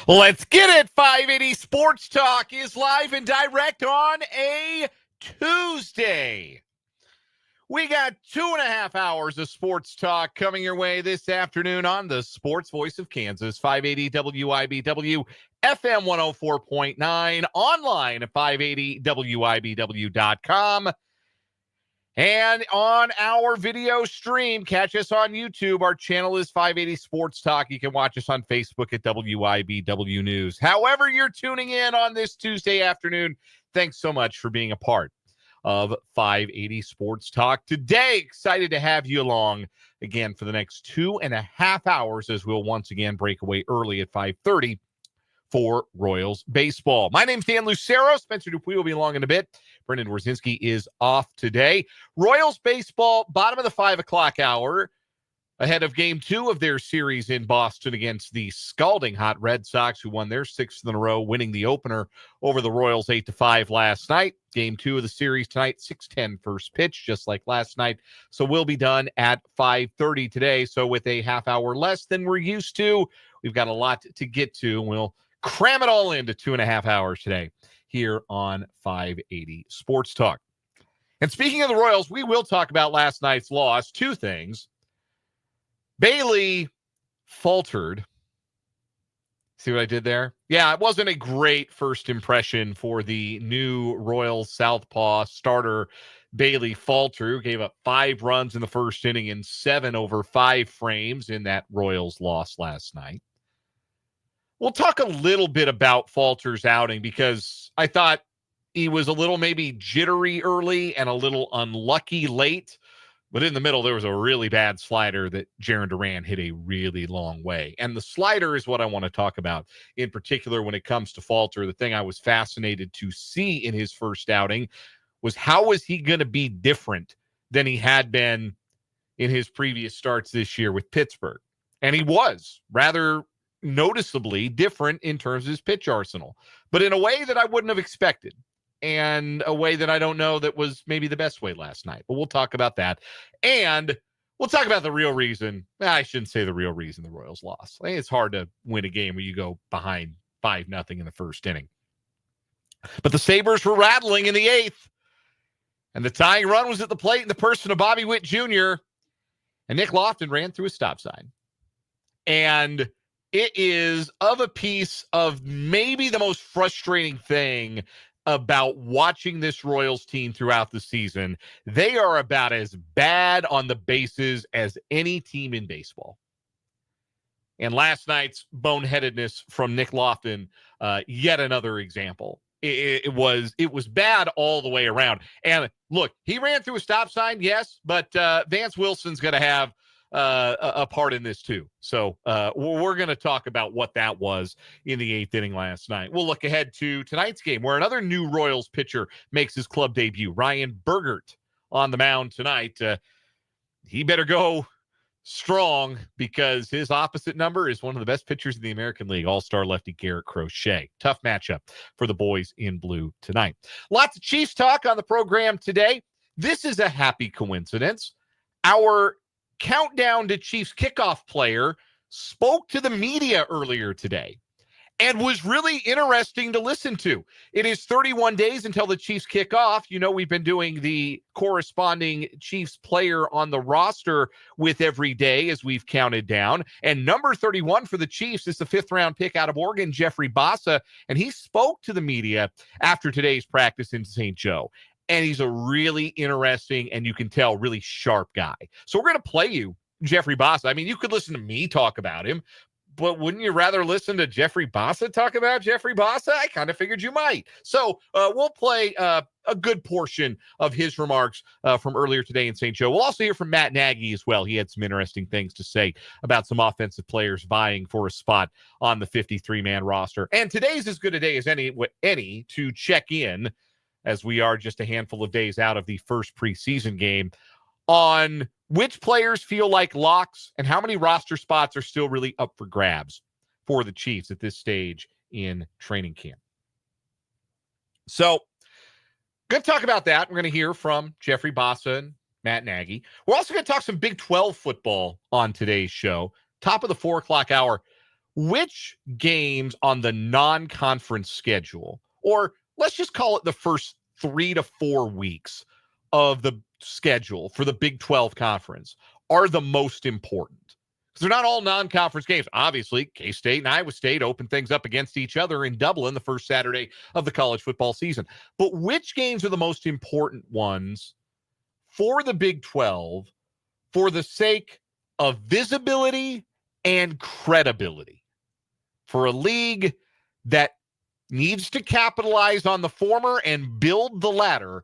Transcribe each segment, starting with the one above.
Let's get it. 580 Sports Talk is live and direct on a Tuesday. We got 2.5 hours of sports talk coming your way this afternoon on the Sports Voice of Kansas, 580 WIBW, FM 104.9, online at 580WIBW.com. And on our video stream, catch us on YouTube. Our channel is 580 Sports Talk. You can watch us on Facebook at WIBW News. However you're tuning in on this Tuesday afternoon, thanks so much for being a part of 580 Sports Talk today. Excited to have you along again for the next 2.5 hours as we'll once again break away early at 5:30 for Royals baseball. My name's Dan Lucero. Spencer Dupuis will be along in a bit. Brendan Wrzinski is off today. Royals baseball, bottom of the 5 o'clock hour, ahead of game 2 of their series in Boston against the scalding hot Red Sox, who won their 6th in a row, winning the opener over the Royals 8-5 last night. Game 2 of the series tonight, 6:10 first pitch, just like last night. So we'll be done at 5:30 today. So with a half hour less than we're used to, we've got a lot to get to. We'll cram it all into 2.5 hours today here on 580 Sports Talk. And speaking of the Royals, we will talk about last night's loss. Two things. Bailey faltered. See what I did there? Yeah, it wasn't a great first impression for the new Royals southpaw starter, Bailey Falter, who gave up 5 runs in the first inning and 7 over 5 frames in that Royals loss last night. We'll talk a little bit about Falter's outing because I thought he was a little maybe jittery early and a little unlucky late. But in the middle, there was a really bad slider that Jarren Duran hit a really long way. And the slider is what I want to talk about in particular when it comes to Falter. The thing I was fascinated to see in his first outing was how was he going to be different than he had been in his previous starts this year with Pittsburgh. And he was rather noticeably different in terms of his pitch arsenal, but in a way that I wouldn't have expected. And a way that I don't know that was maybe the best way last night. But we'll talk about that. And we'll talk about the real reason. I shouldn't say the real reason the Royals lost. I think it's hard to win a game where you go behind 5-0 in the first inning. But the Sabres were rattling in the 8th. And the tying run was at the plate in the person of Bobby Witt Jr. And Nick Lofton ran through a stop sign. And it is of a piece of maybe the most frustrating thing about watching this Royals team throughout the season. They are about as bad on the bases as any team in baseball. And last night's boneheadedness from Nick Lofton, yet another example. It was bad all the way around. And look, he ran through a stop sign, yes, but Vance Wilson's going to have a part in this too. So we're going to talk about what that was in the 8th inning last night. We'll look ahead to tonight's game where another new Royals pitcher makes his club debut. Ryan Bergert on the mound tonight. He better go strong because his opposite number is one of the best pitchers in the American League, all-star lefty Garrett Crochet. Tough matchup for the boys in blue tonight. Lots of Chiefs talk on the program today. This is a happy coincidence. Our countdown to Chiefs kickoff player spoke to the media earlier today and was really interesting to listen to. It is 31 days until the Chiefs kick off. You know, we've been doing the corresponding Chiefs player on the roster with every day as we've counted down. And number 31 for the Chiefs is the 5th round pick out of Oregon, Jeffrey Bassa. And he spoke to the media after today's practice in St. Joe. And he's a really interesting, and you can tell, really sharp guy. So we're going to play you Jeffrey Bassa. I mean, you could listen to me talk about him, but wouldn't you rather listen to Jeffrey Bassa talk about Jeffrey Bassa? I kind of figured you might. So we'll play a good portion of his remarks from earlier today in St. Joe. We'll also hear from Matt Nagy as well. He had some interesting things to say about some offensive players vying for a spot on the 53-man roster. And today's as good a day as any to check in, as we are just a handful of days out of the first preseason game, on which players feel like locks and how many roster spots are still really up for grabs for the Chiefs at this stage in training camp. So, going to talk about that. We're going to hear from Jeffrey Bassa and Matt Nagy. We're also going to talk some Big 12 football on today's show. Top of the 4 o'clock hour. which games on the non-conference schedule, or let's just call it the first 3 to 4 weeks of the schedule for the Big 12 conference, are the most important? Because they're not all non-conference games. Obviously, K-State and Iowa State open things up against each other in Dublin the first Saturday of the college football season. But which games are the most important ones for the Big 12 for the sake of visibility and credibility for a league that needs to capitalize on the former and build the latter?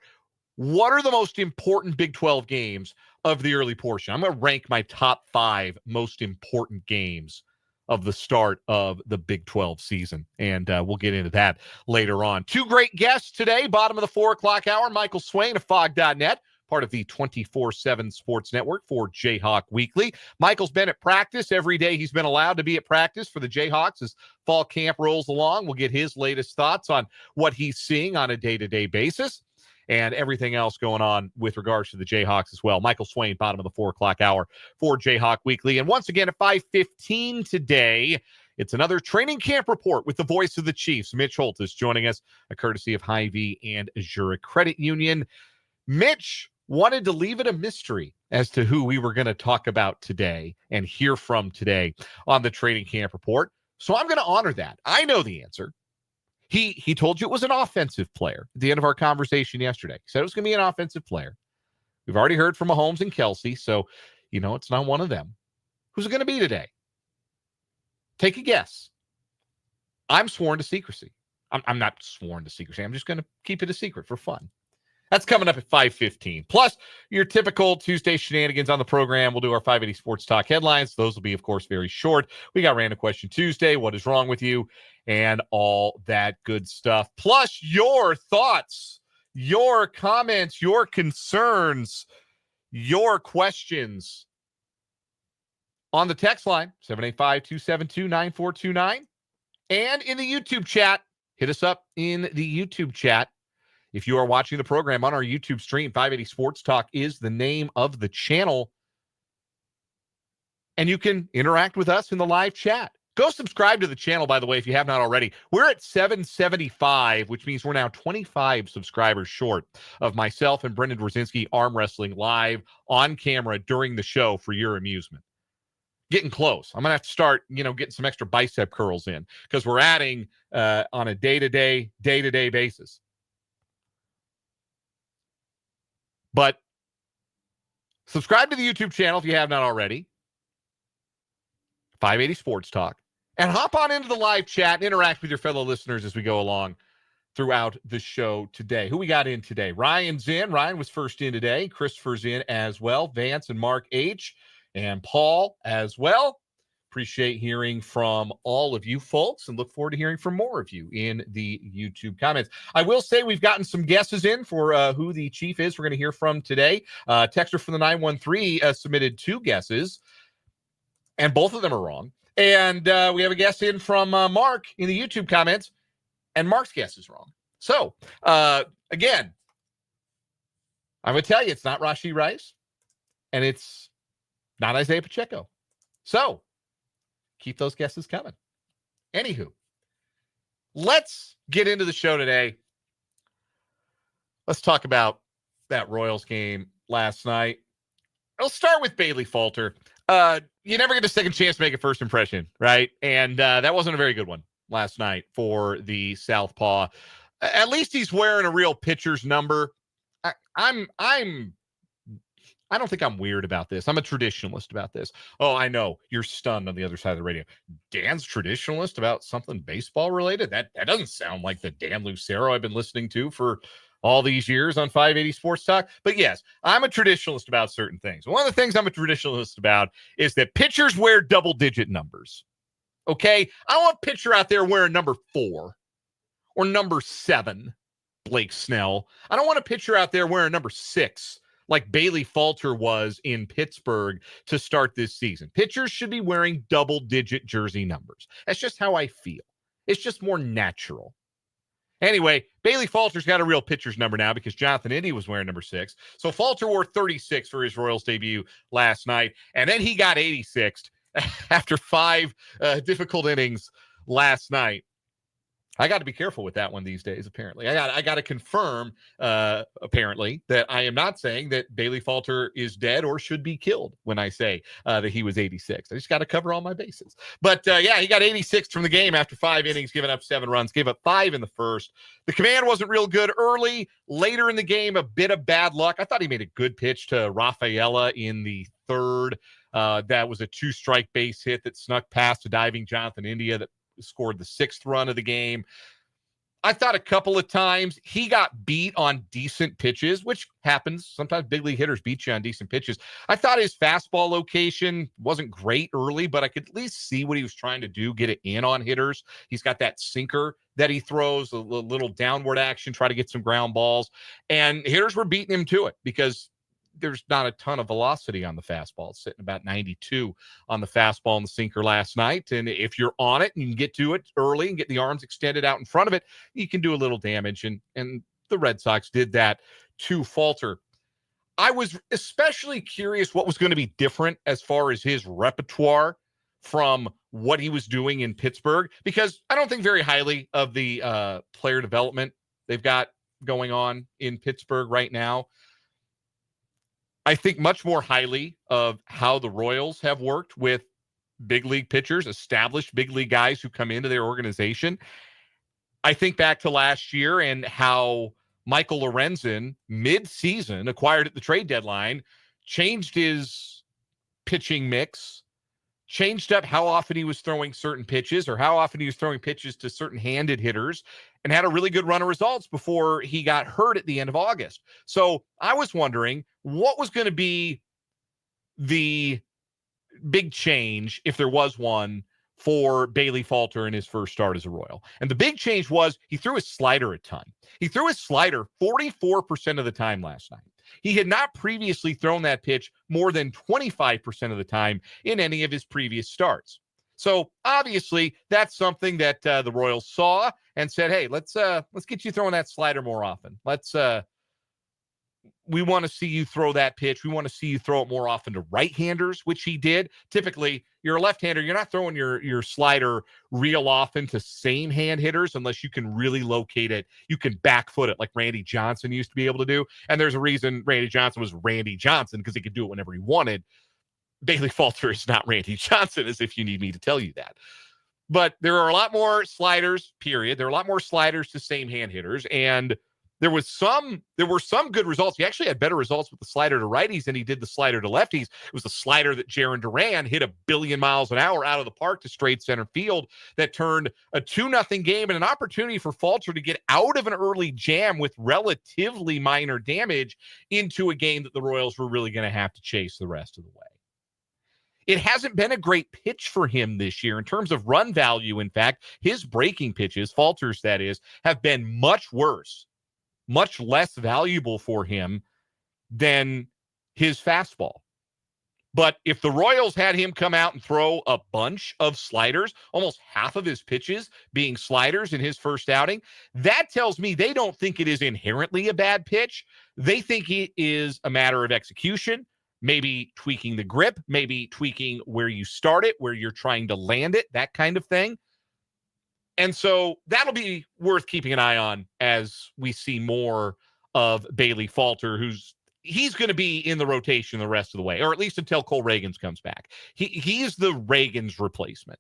What are the most important Big 12 games of the early portion? I'm going to rank my top 5 most important games of the start of the Big 12 season, and we'll get into that later on. 2 great guests today, bottom of the 4 o'clock hour. Michael Swain of Fog.net, part of the 24/7 Sports Network for Jayhawk Weekly. Michael's been at practice every day. He's been allowed to be at practice for the Jayhawks as fall camp rolls along. We'll get his latest thoughts on what he's seeing on a day-to-day basis and everything else going on with regards to the Jayhawks as well. Michael Swain, bottom of the 4 o'clock hour for Jayhawk Weekly. And once again, at 5:15 today, it's another training camp report with the voice of the Chiefs, Mitch Holthus, joining us, a courtesy of Hy-Vee and Azura Credit Union. Mitch wanted to leave it a mystery as to who we were going to talk about today and hear from today on the training camp report. So I'm going to honor that. I know the answer. He told you it was an offensive player at the end of our conversation yesterday. He said it was going to be an offensive player. We've already heard from Mahomes and Kelsey, so it's not one of them. Who's it going to be today? Take a guess. I'm sworn to secrecy. I'm not sworn to secrecy. I'm just going to keep it a secret for fun. That's coming up at 5:15. Plus, your typical Tuesday shenanigans on the program. We'll do our 580 Sports Talk headlines. Those will be, of course, very short. We got Random Question Tuesday, what is wrong with you, and all that good stuff. Plus, your thoughts, your comments, your concerns, your questions on the text line, 785-272-9429. And in the YouTube chat, hit us up in the YouTube chat. If you are watching the program on our YouTube stream, 580 Sports Talk is the name of the channel. And you can interact with us in the live chat. Go subscribe to the channel, by the way, if you have not already. We're at 775, which means we're now 25 subscribers short of myself and Brendan Brzezinski arm wrestling live on camera during the show for your amusement. Getting close. I'm going to have to start, getting some extra bicep curls in because we're adding on a day-to-day basis. But subscribe to the YouTube channel if you have not already. 580 Sports Talk. And hop on into the live chat and interact with your fellow listeners as we go along throughout the show today. Who we got in today? Ryan's in. Ryan was first in today. Christopher's in as well. Vance and Mark H. and Paul as well. Appreciate hearing from all of you folks and look forward to hearing from more of you in the YouTube comments. I will say we've gotten some guesses in for who the chief is we're going to hear from today. Texter from the 913 submitted 2 guesses, and both of them are wrong. And we have a guess in from Mark in the YouTube comments, and Mark's guess is wrong. So, again, I'm going to tell you it's not Rashee Rice, and it's not Isaiah Pacheco. So, keep those guesses coming. Anywho, let's get into the show today. Let's talk about that Royals game last night. I'll start with Bailey Falter. You never get a second chance to make a first impression, right? And that wasn't a very good one last night for the Southpaw. At least he's wearing a real pitcher's number. I don't think I'm weird about this. I'm a traditionalist about this. Oh, I know. You're stunned on the other side of the radio. Dan's traditionalist about something baseball related? That doesn't sound like the Dan Lucero I've been listening to for all these years on 580 Sports Talk. But yes, I'm a traditionalist about certain things. One of the things I'm a traditionalist about is that pitchers wear double-digit numbers. Okay? I don't want a pitcher out there wearing number 4 or number 7, Blake Snell. I don't want a pitcher out there wearing number 6 like Bailey Falter was in Pittsburgh to start this season. Pitchers should be wearing double-digit jersey numbers. That's just how I feel. It's just more natural. Anyway, Bailey Falter's got a real pitcher's number now because Jonathan Indy was wearing number 6. So Falter wore 36 for his Royals debut last night, and then he got 86th after 5 difficult innings last night. I got to be careful with that one these days, apparently. I got to confirm, apparently, that I am not saying that Bailey Falter is dead or should be killed when I say that he was 86. I just got to cover all my bases. But, he got 86 from the game after 5 innings, giving up 7 runs, gave up 5 in the first. The command wasn't real good early. Later in the game, a bit of bad luck. I thought he made a good pitch to Rafaela in the third. That was a 2-strike base hit that snuck past a diving Jonathan India that scored the 6th run of the game. I thought a couple of times he got beat on decent pitches, which happens. Sometimes big league hitters beat you on decent pitches. I thought his fastball location wasn't great early, but I could at least see what he was trying to do, get it in on hitters. He's got that sinker that he throws, a little downward action, try to get some ground balls. And hitters were beating him to it because there's not a ton of velocity on the fastball. It's sitting about 92 on the fastball and the sinker last night. And if you're on it and you can get to it early and get the arms extended out in front of it, you can do a little damage. And the Red Sox did that to Falter. I was especially curious what was going to be different as far as his repertoire from what he was doing in Pittsburgh, because I don't think very highly of the player development they've got going on in Pittsburgh right now. I think much more highly of how the Royals have worked with big league pitchers, established big league guys who come into their organization. I think back to last year and how Michael Lorenzen, mid-season, acquired at the trade deadline, changed his pitching mix, changed up how often he was throwing certain pitches or how often he was throwing pitches to certain handed hitters, and had a really good run of results before he got hurt at the end of August. So I was wondering what was going to be the big change, if there was one, for Bailey Falter in his first start as a Royal. And the big change was he threw his slider a ton. He threw his slider 44% of the time last night. He had not previously thrown that pitch more than 25% of the time in any of his previous starts. So obviously that's something that the Royals saw and said, hey, let's get you throwing that slider more often. We want to see you throw that pitch. We want to see you throw it more often to right-handers, which he did. Typically, you're a left-hander. You're not throwing your slider real often to same-hand hitters unless you can really locate it. You can back foot it like Randy Johnson used to be able to do. And there's a reason Randy Johnson was Randy Johnson, because he could do it whenever he wanted. Bailey Falter is not Randy Johnson, as if you need me to tell you that. But there are a lot more sliders, period. There are a lot more sliders to same-hand hitters, and there were some good results. He actually had better results with the slider to righties than he did the slider to lefties. It was the slider that Jarren Duran hit 1 billion miles an hour out of the park to straight center field that turned a 2-0 game and an opportunity for Falter to get out of an early jam with relatively minor damage into a game that the Royals were really going to have to chase the rest of the way. It hasn't been a great pitch for him this year in terms of run value. In fact, his breaking pitches, Falter's that is, have been much worse, much less valuable for him than his fastball. But if the Royals had him come out and throw a bunch of sliders, almost half of his pitches being sliders in his first outing, that tells me they don't think it is inherently a bad pitch. They think it is a matter of execution, maybe tweaking the grip, maybe tweaking where you start it, where you're trying to land it, that kind of thing. And so that'll be worth keeping an eye on as we see more of Bailey Falter, he's going to be in the rotation the rest of the way, or at least until Cole Reagans comes back. He's the Reagans replacement.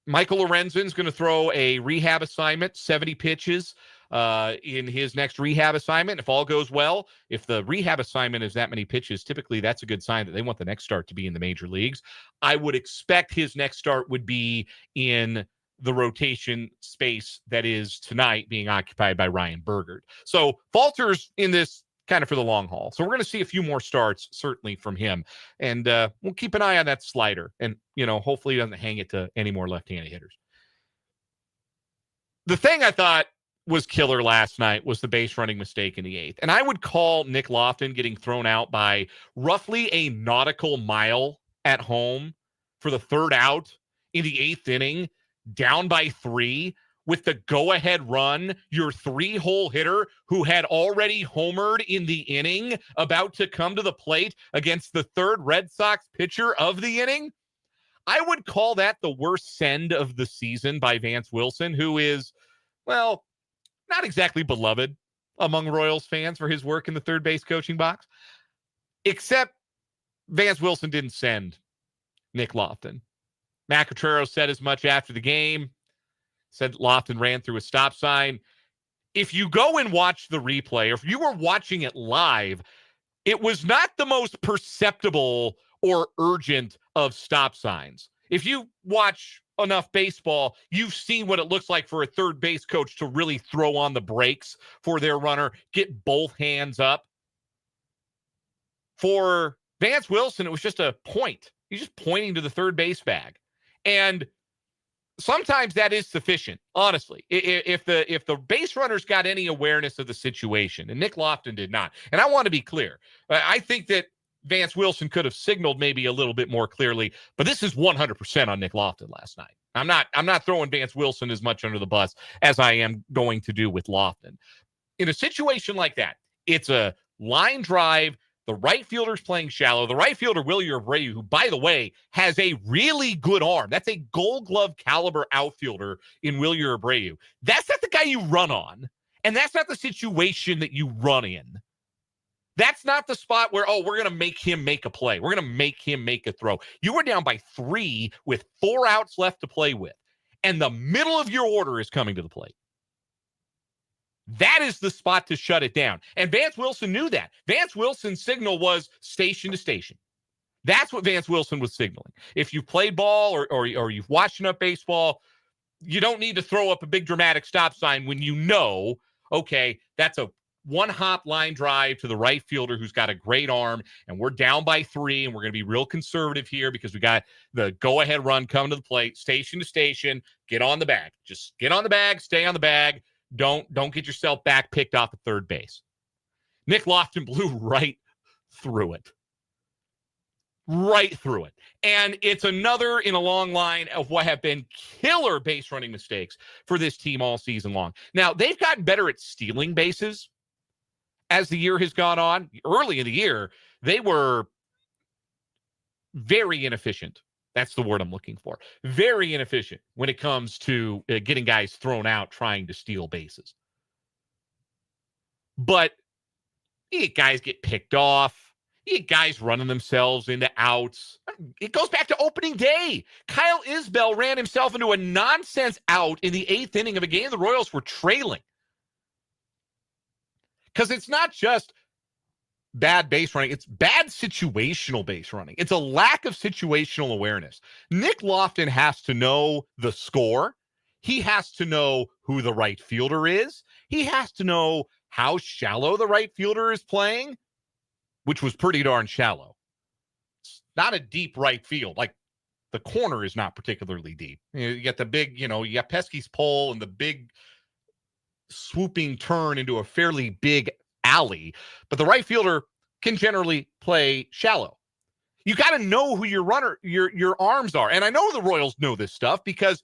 Michael Lorenzen's going to throw a rehab assignment, 70 pitches in his next rehab assignment. If all goes well, if the rehab assignment is that many pitches, typically that's a good sign that they want the next start to be in the major leagues. I would expect his next start would be in the rotation space that is tonight being occupied by Ryan Bergert. So Falter's in this kind of for the long haul. So we're going to see a few more starts, certainly from him. And we'll keep an eye on that slider. And, hopefully he doesn't hang it to any more left-handed hitters. The thing I thought was killer last night was the base running mistake in the 8th. And I would call Nick Lofton getting thrown out by roughly a nautical mile at home for the third out in the 8th inning, down by 3, with the go-ahead run, your 3-hole hitter who had already homered in the inning about to come to the plate against the third Red Sox pitcher of the inning, I would call that the worst send of the season by Vance Wilson, who is, well, not exactly beloved among Royals fans for his work in the third base coaching box. Except Vance Wilson didn't send Nick Loftin. Matt Cotrero said as much after the game, said Loftin ran through a stop sign. If you go and watch the replay, or if you were watching it live, it was not the most perceptible or urgent of stop signs. If you watch enough baseball, you've seen what it looks like for a third base coach to really throw on the brakes for their runner, get both hands up. For Vance Wilson, it was just a point. He's just pointing to the third base bag. And sometimes that is sufficient, honestly. If the base runners got any awareness of the situation, and Nick Loftin did not. And I want to be clear. I think that Vance Wilson could have signaled maybe a little bit more clearly, but this is 100% on Nick Loftin last night. I'm not throwing Vance Wilson as much under the bus as I am going to do with Loftin. In a situation like that, it's a line drive. The right fielder's playing shallow. The right fielder, Wilyer Abreu, who, by the way, has a really good arm. That's a Gold Glove caliber outfielder in Wilyer Abreu. That's not the guy you run on, and that's not the situation that you run in. That's not the spot where, we're going to make him make a play. We're going to make him make a throw. You were down by 3 with 4 outs left to play with, and the middle of your order is coming to the plate. That is the spot to shut it down. And Vance Wilson knew that. Vance Wilson's signal was station to station. That's what Vance Wilson was signaling. If you've played ball or you've watched enough baseball, you don't need to throw up a big dramatic stop sign when you know, okay, that's a one-hop line drive to the right fielder who's got a great arm, and we're down by 3, and we're going to be real conservative here because we got the go-ahead run coming to the plate, station to station, get on the bag. Just get on the bag, stay on the bag. Don't get yourself back picked off at third base. Nick Loftin blew right through it. Right through it. And it's another in a long line of what have been killer base running mistakes for this team all season long. Now, they've gotten better at stealing bases as the year has gone on. Early in the year, they were very inefficient. That's the word I'm looking for. Very inefficient when it comes to getting guys thrown out trying to steal bases. But you get guys get picked off. You get guys running themselves into outs. It goes back to opening day. Kyle Isbell ran himself into a nonsense out in the 8th inning of a game the Royals were trailing. Because it's not just bad base running. It's bad situational base running. It's a lack of situational awareness. Nick Loftin has to know the score. He has to know who the right fielder is. He has to know how shallow the right fielder is playing, which was pretty darn shallow. It's not a deep right field. Like, the corner is not particularly deep. You get the big, you got Pesky's pole and the big swooping turn into a fairly big alley, but the right fielder can generally play shallow. You got to know who your runner, your arms are. And I know the Royals know this stuff because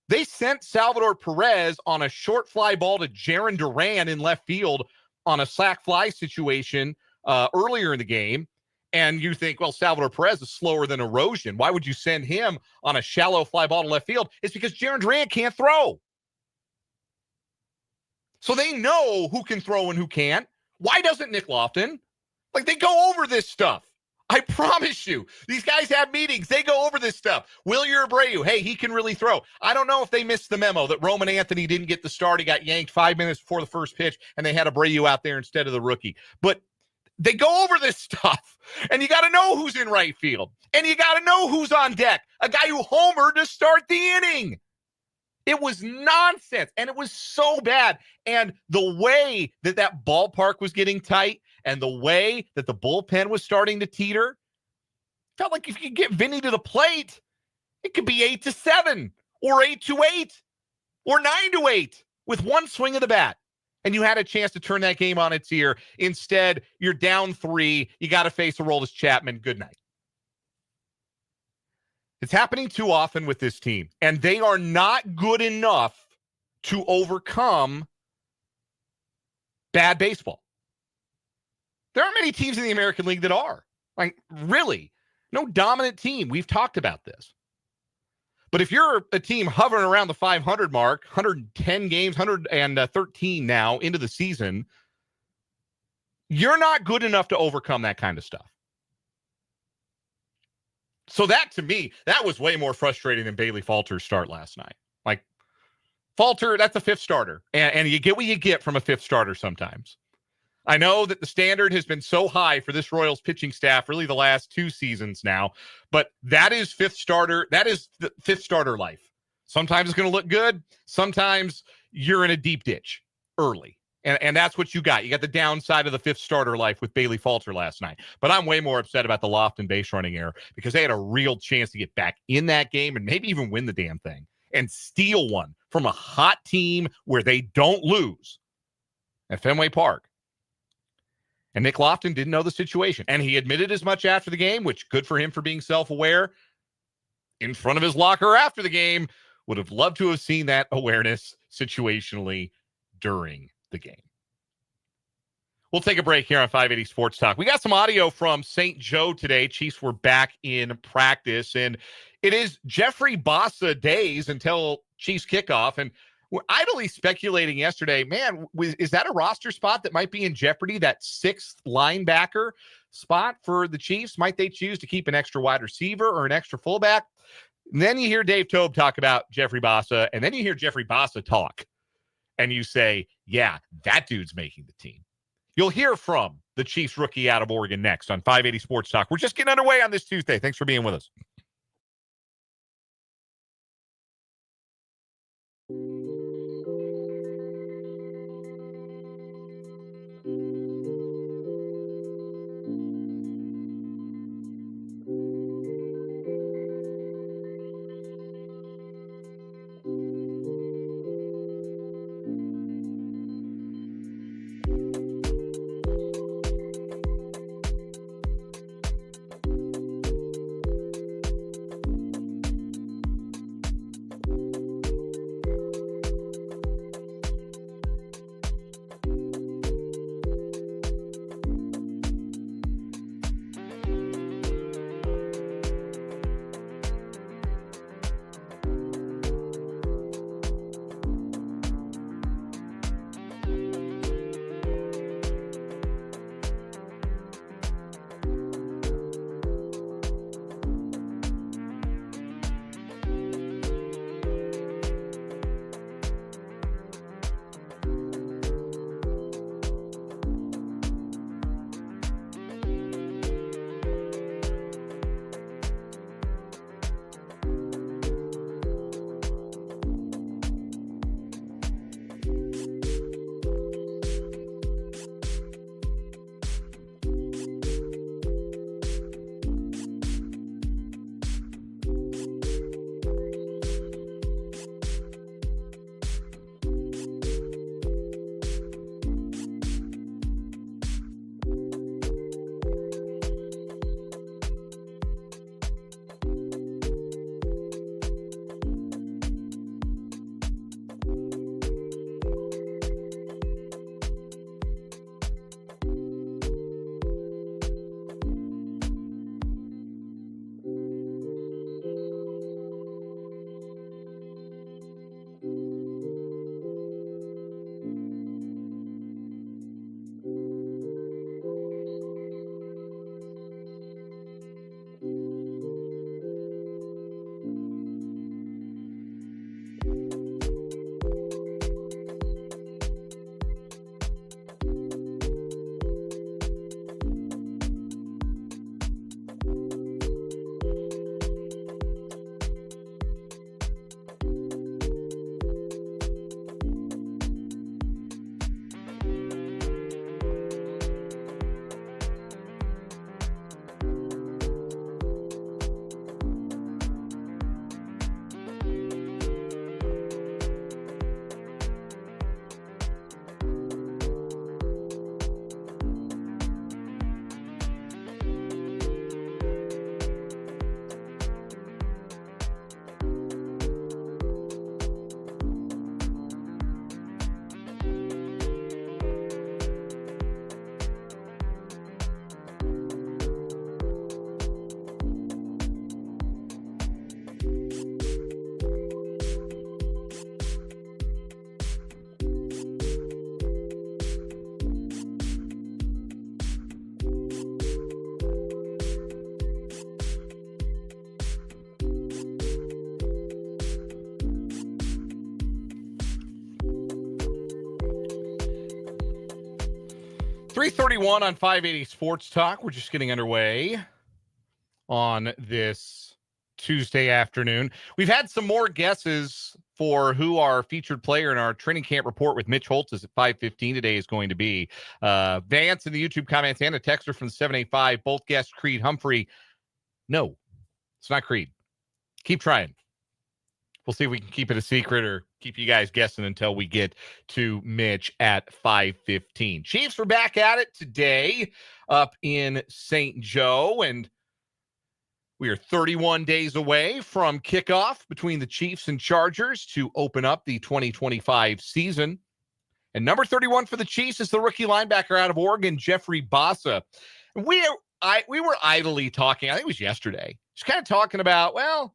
they sent Salvador Perez on a short fly ball to Jarren Duran in left field on a sac fly situation earlier in the game. And you think, well, Salvador Perez is slower than erosion. Why would you send him on a shallow fly ball to left field? It's because Jarren Duran can't throw. So they know who can throw and who can't. Why doesn't Nick Loftin? Like, they go over this stuff. I promise you. These guys have meetings. They go over this stuff. Wilyer Abreu, hey, he can really throw. I don't know if they missed the memo that Roman Anthony didn't get the start. He got yanked 5 minutes before the first pitch, and they had Abreu out there instead of the rookie. But they go over this stuff, and you got to know who's in right field, and you got to know who's on deck. A guy who homered to start the inning. It was nonsense, and it was so bad. And the way that ballpark was getting tight and the way that the bullpen was starting to teeter, felt like if you could get Vinny to the plate, it could be 8-7 or 8-8 or 9-8 with one swing of the bat. And you had a chance to turn that game on its ear. Instead, you're down 3. You got to face Aroldis Chapman. Good night. It's happening too often with this team, and they are not good enough to overcome bad baseball. There aren't many teams in the American League that are. Like, really, no dominant team. We've talked about this. But if you're a team hovering around the 500 mark, 110 games, 113 now into the season, you're not good enough to overcome that kind of stuff. So that, to me, that was way more frustrating than Bailey Falter's start last night. Like, Falter, that's a fifth starter. And you get what you get from a fifth starter sometimes. I know that the standard has been so high for this Royals pitching staff, really the last 2 seasons now, but that is fifth starter. That is the fifth starter life. Sometimes it's going to look good. Sometimes you're in a deep ditch early. And that's what you got. You got the downside of the fifth starter life with Bailey Falter last night. But I'm way more upset about the Lofton base running error because they had a real chance to get back in that game and maybe even win the damn thing and steal one from a hot team where they don't lose at Fenway Park. And Nick Lofton didn't know the situation. And he admitted as much after the game, which good for him for being self-aware. In front of his locker after the game, would have loved to have seen that awareness situationally during the game. We'll take a break here on 580 Sports Talk. We got some audio from St. Joe today. Chiefs were back in practice, and it is Jeffrey Bassa days until Chiefs kickoff. And we're idly speculating yesterday, man, is that a roster spot that might be in jeopardy, that sixth linebacker spot for the Chiefs? Might they choose to keep an extra wide receiver or an extra fullback? And then you hear Dave Tobe talk about Jeffrey Bassa, and then you hear Jeffrey Bassa talk, and you say, yeah, that dude's making the team. You'll hear from the Chiefs rookie out of Oregon next on 580 Sports Talk. We're just getting underway on this Tuesday. Thanks for being with us. 3:31 on 580 Sports Talk. We're just getting underway on this Tuesday afternoon. We've had some more guesses for who our featured player in our training camp report with Mitch Holthus at 5:15 today is going to be. Vance in the YouTube comments and a texter from the 785 both guessed Creed Humphrey. No, it's not Creed. Keep trying. We'll see if we can keep it a secret or keep you guys guessing until we get to Mitch at 5:15. Chiefs are back at it today up in St. Joe, and we are 31 days away from kickoff between the Chiefs and Chargers to open up the 2025 season. And number 31 for the Chiefs is the rookie linebacker out of Oregon, Jeffrey Bassa. We were idly talking, I think it was yesterday, just kind of talking about, well,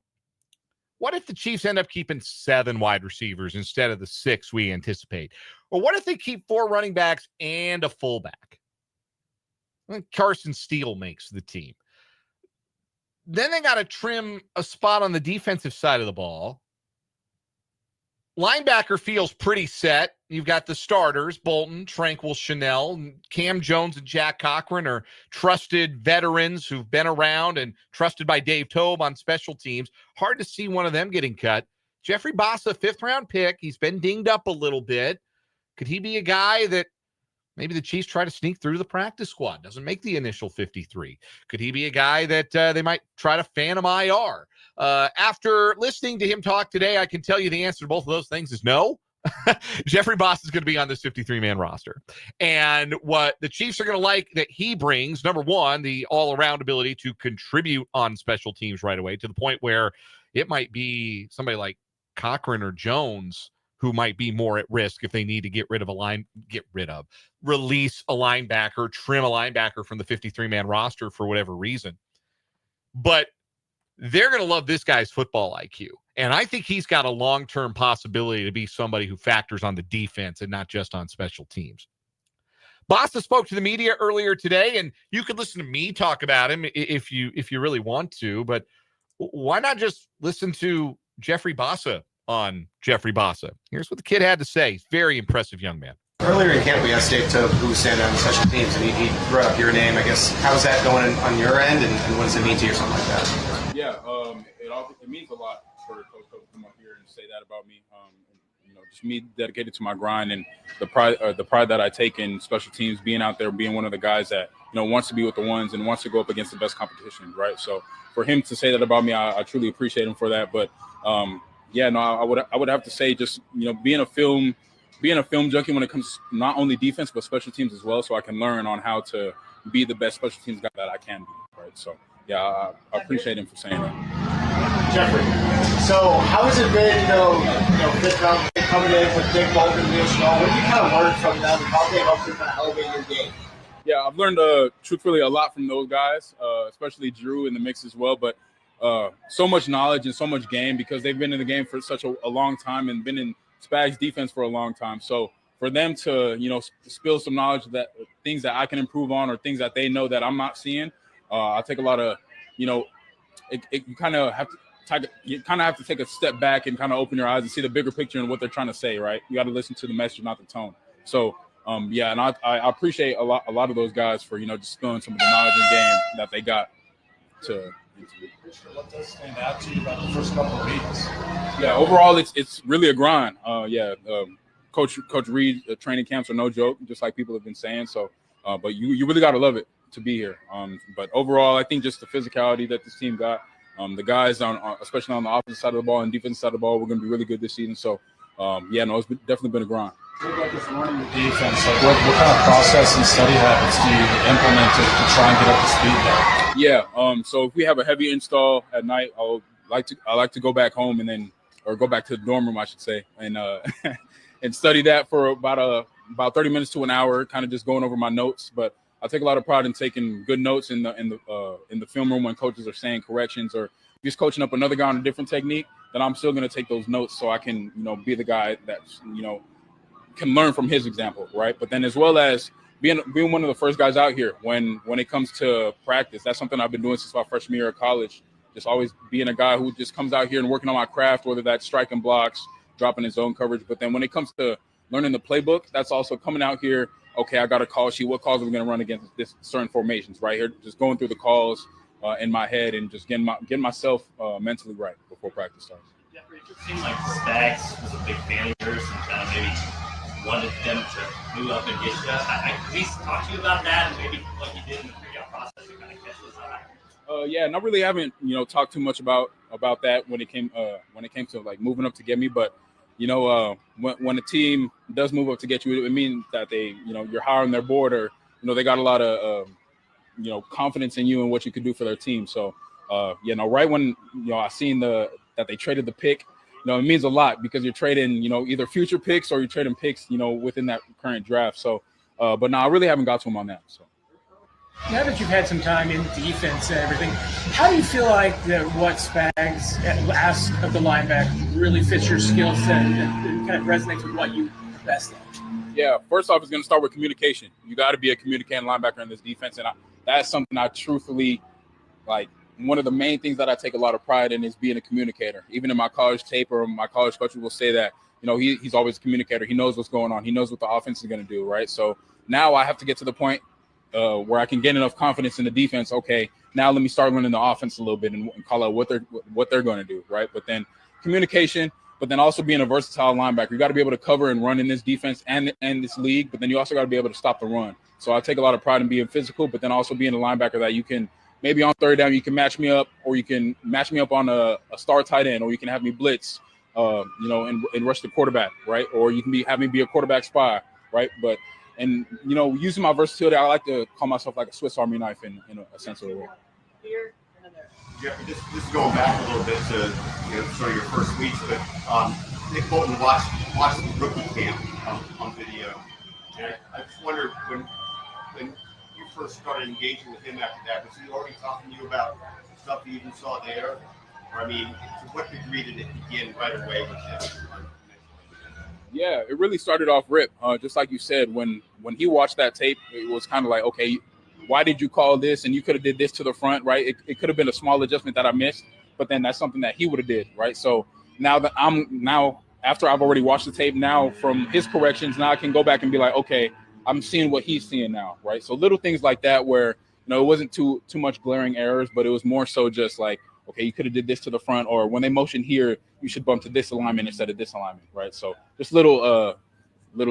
what if the Chiefs end up keeping 7 wide receivers instead of the 6 we anticipate? Or what if they keep 4 running backs and a fullback? Well, Carson Steele makes the team. Then they got to trim a spot on the defensive side of the ball. Linebacker feels pretty set. You've got the starters, Bolton, Tranquil, Chanel, Cam Jones, and Jack Cochran are trusted veterans who've been around and trusted by Dave Tobe on special teams. Hard to see one of them getting cut. Jeffrey Bassa, 5th-round pick. He's been dinged up a little bit. Could he be a guy that maybe the Chiefs try to sneak through the practice squad? Doesn't make the initial 53. Could he be a guy that they might try to phantom IR? After listening to him talk today, I can tell you the answer to both of those things is no. Jeffrey Bassa is going to be on this 53-man roster. And what the Chiefs are going to like that he brings, number one, the all-around ability to contribute on special teams right away to the point where it might be somebody like Cochran or Jones who might be more at risk if they need to release a linebacker, trim a linebacker from the 53-man roster for whatever reason. But they're going to love this guy's football IQ. And I think he's got a long-term possibility to be somebody who factors on the defense and not just on special teams. Bassa spoke to the media earlier today, and you could listen to me talk about him if you really want to, but why not just listen to Jeffrey Bassa on Jeffrey Bassa? Here's what the kid had to say. He's a very impressive young man. Earlier in camp, we asked Dave Tobe who was standing on the special teams, and he brought up your name. I guess, how's that going on your end, and what does it mean to you or something like that? Yeah, it means a lot for Coach Tobe to come up here and say that about me. Just me dedicated to my grind and the pride that I take in special teams, being out there, being one of the guys that wants to be with the ones and wants to go up against the best competition, right? So for him to say that about me, I truly appreciate him for that. But I would have to say just being a film junkie when it comes to not only defense but special teams as well, so I can learn on how to be the best special teams guy that I can be, right? So I appreciate him for saying that. Jeffrey, so how has it been, coming in with Big Bolton and Mitch? What do you kind of learn from them? How they help you kind of elevate your game? Yeah, I've learned truthfully a lot from those guys, especially Drew in the mix as well. But so much knowledge and so much game because they've been in the game for such a long time and been in Spags defense for a long time. So for them to spill some knowledge, that things that I can improve on or things that they know that I'm not seeing, I take a lot of you kind of have to take a step back and kind of open your eyes and see the bigger picture and what they're trying to say, right? You got to listen to the message, not the tone. So, and I appreciate a lot of those guys for, just spilling some of the knowledge and game that they got to. What does stand out to you about the first couple of weeks? Yeah, overall, it's really a grind. Coach Reed, training camps are no joke, just like people have been saying. So, but you really got to love it to be here. But overall, I think just the physicality that this team got, the guys especially on the offensive side of the ball and defensive side of the ball, we're going to be really good this season. So, it's definitely been a grind. Like it's learning the defense. Like what kind of process and study habits do you implement to try and get up to speed there? Yeah. So if we have a heavy install at night, I like to go back home or go back to the dorm room, I should say, and and study that for about 30 minutes to an hour, kind of just going over my notes. But I take a lot of pride in taking good notes in the film room when coaches are saying corrections or just coaching up another guy on a different technique. Then I'm still going to take those notes so I can be the guy that's can learn from his example, right? But then as well as being one of the first guys out here when it comes to practice, that's something I've been doing since my freshman year of college. Just always being a guy who just comes out here and working on my craft, whether that's striking blocks, dropping his own coverage. But then when it comes to learning the playbook, that's also coming out here okay, I got a call sheet. What calls are we going to run against this certain formations right here? Just going through the calls in my head and just getting myself mentally right before practice starts. Jeffrey, it just seemed like Spags was a big fan of yours and kind of maybe wanted them to move up and get you. At least talk to you about that and maybe what you did in the pre-out process to kind of catch this out. Yeah, and I really haven't, talked too much about that when it came to like moving up to get me. But when a team does move up to get you, it means that they, you're higher on their board, or they got a lot of confidence in you and what you could do for their team. So right when I seen that they traded the pick, it means a lot because you're trading either future picks or you're trading picks within that current draft. So but no, I really haven't got to him on that. So. Now that you've had some time in defense and everything, how do you feel like that what Spags asks of the linebacker really fits your skill set and kind of resonates with what you are best at? Yeah, first off, it's going to start with communication. You got to be a communicating linebacker in this defense, and that's something I truthfully like. One of the main things that I take a lot of pride in is being a communicator. Even in my college tape or my college coaches will say that, he's always a communicator. He knows what's going on. He knows what the offense is going to do, right? So now I have to get to the point where I can get enough confidence in the defense. Okay, now let me start learning the offense a little bit and call out what they're going to do, right? But then communication, but then also being a versatile linebacker. You got to be able to cover and run in this defense and this league, but then you also got to be able to stop the run. So I take a lot of pride in being physical, but then also being a linebacker that you can maybe on third down you can match me up, or you can match me up on a star tight end, or you can have me blitz, and rush the quarterback, right? Or you can have me be a quarterback spy, right? But and using my versatility, I like to call myself like a Swiss Army knife in a sense of the way. Jeffrey, this is going back a little bit to sort of your first weeks, but Nick Bolton watched the rookie camp on video, and I just wondered when you first started engaging with him after that, was he already talking to you about stuff you even saw there? Or, I mean, to what degree did it begin right away with him? Yeah, it really started off rip. Just like you said, when he watched that tape, it was kind of like, okay, why did you call this? And you could have did this to the front, right? It could have been a small adjustment that I missed, but then that's something that he would have did, right? So now that after I've already watched the tape, now from his corrections, now I can go back and be like, okay, I'm seeing what he's seeing now, right? So little things like that where, it wasn't too much glaring errors, but it was more so just like, okay, you could have did this to the front, or when they motion here, you should bump to this alignment instead of this alignment, right? So just little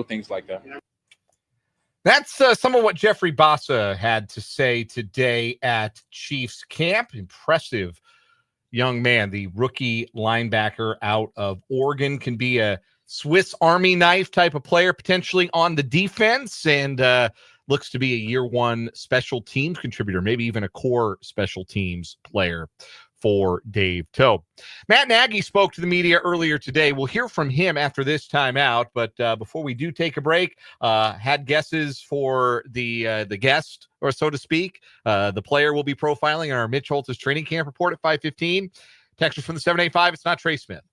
things like that. That's some of what Jeffrey Bassa had to say today at Chiefs camp. Impressive young man, the rookie linebacker out of Oregon, can be a Swiss Army knife type of player potentially on the defense, and looks to be a year one special teams contributor, maybe even a core special teams player for Dave Toub. Matt Nagy spoke to the media earlier today. We'll hear from him after this timeout, but before we do take a break, had guesses for the guest, or so to speak. The player will be profiling in our Mitch Holthus training camp report at 5:15. Texters from the 785, it's not Trey Smith.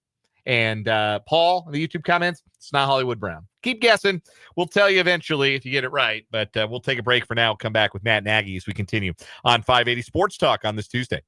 And Paul, in the YouTube comments, it's not Hollywood Brown. Keep guessing. We'll tell you eventually if you get it right, but we'll take a break for now. Come back with Matt Nagy as we continue on 580 Sports Talk on this Tuesday.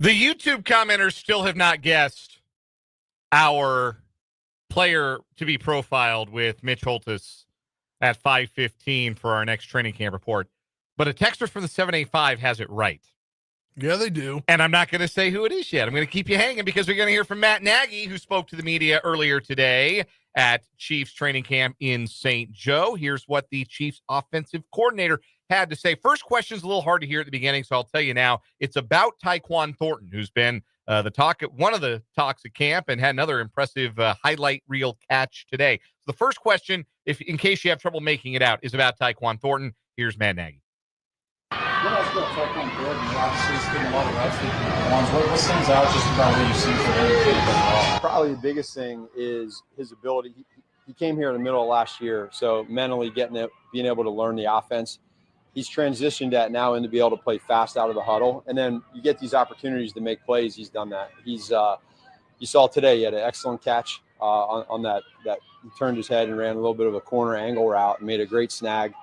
The YouTube commenters still have not guessed our player to be profiled with Mitch Holthus at 5:15 for our next training camp report. But a texter from the 785 has it right. Yeah, they do. And I'm not going to say who it is yet. I'm going to keep you hanging because we're going to hear from Matt Nagy, who spoke to the media earlier today at Chiefs training camp in St. Joe. Here's what the Chiefs offensive coordinator had to say. First question's a little hard to hear at the beginning, so I'll tell you now. It's about Tyquan Thornton, who's been one of the talks at camp and had another impressive highlight reel catch today. So the first question, in case you have trouble making it out, is about Tyquan Thornton. Here's Matt Nagy. What else about Tyquan Thornton? Obviously, he's getting a lot of reps with the ones. What stands out just about what you've seen for him? Probably the biggest thing is his ability. He came here in the middle of last year, so mentally being able to learn the offense. He's transitioned that now into be able to play fast out of the huddle, and then you get these opportunities to make plays. He's done that. You saw today he had an excellent catch on that. He turned his head and ran a little bit of a corner angle route and made a great snag.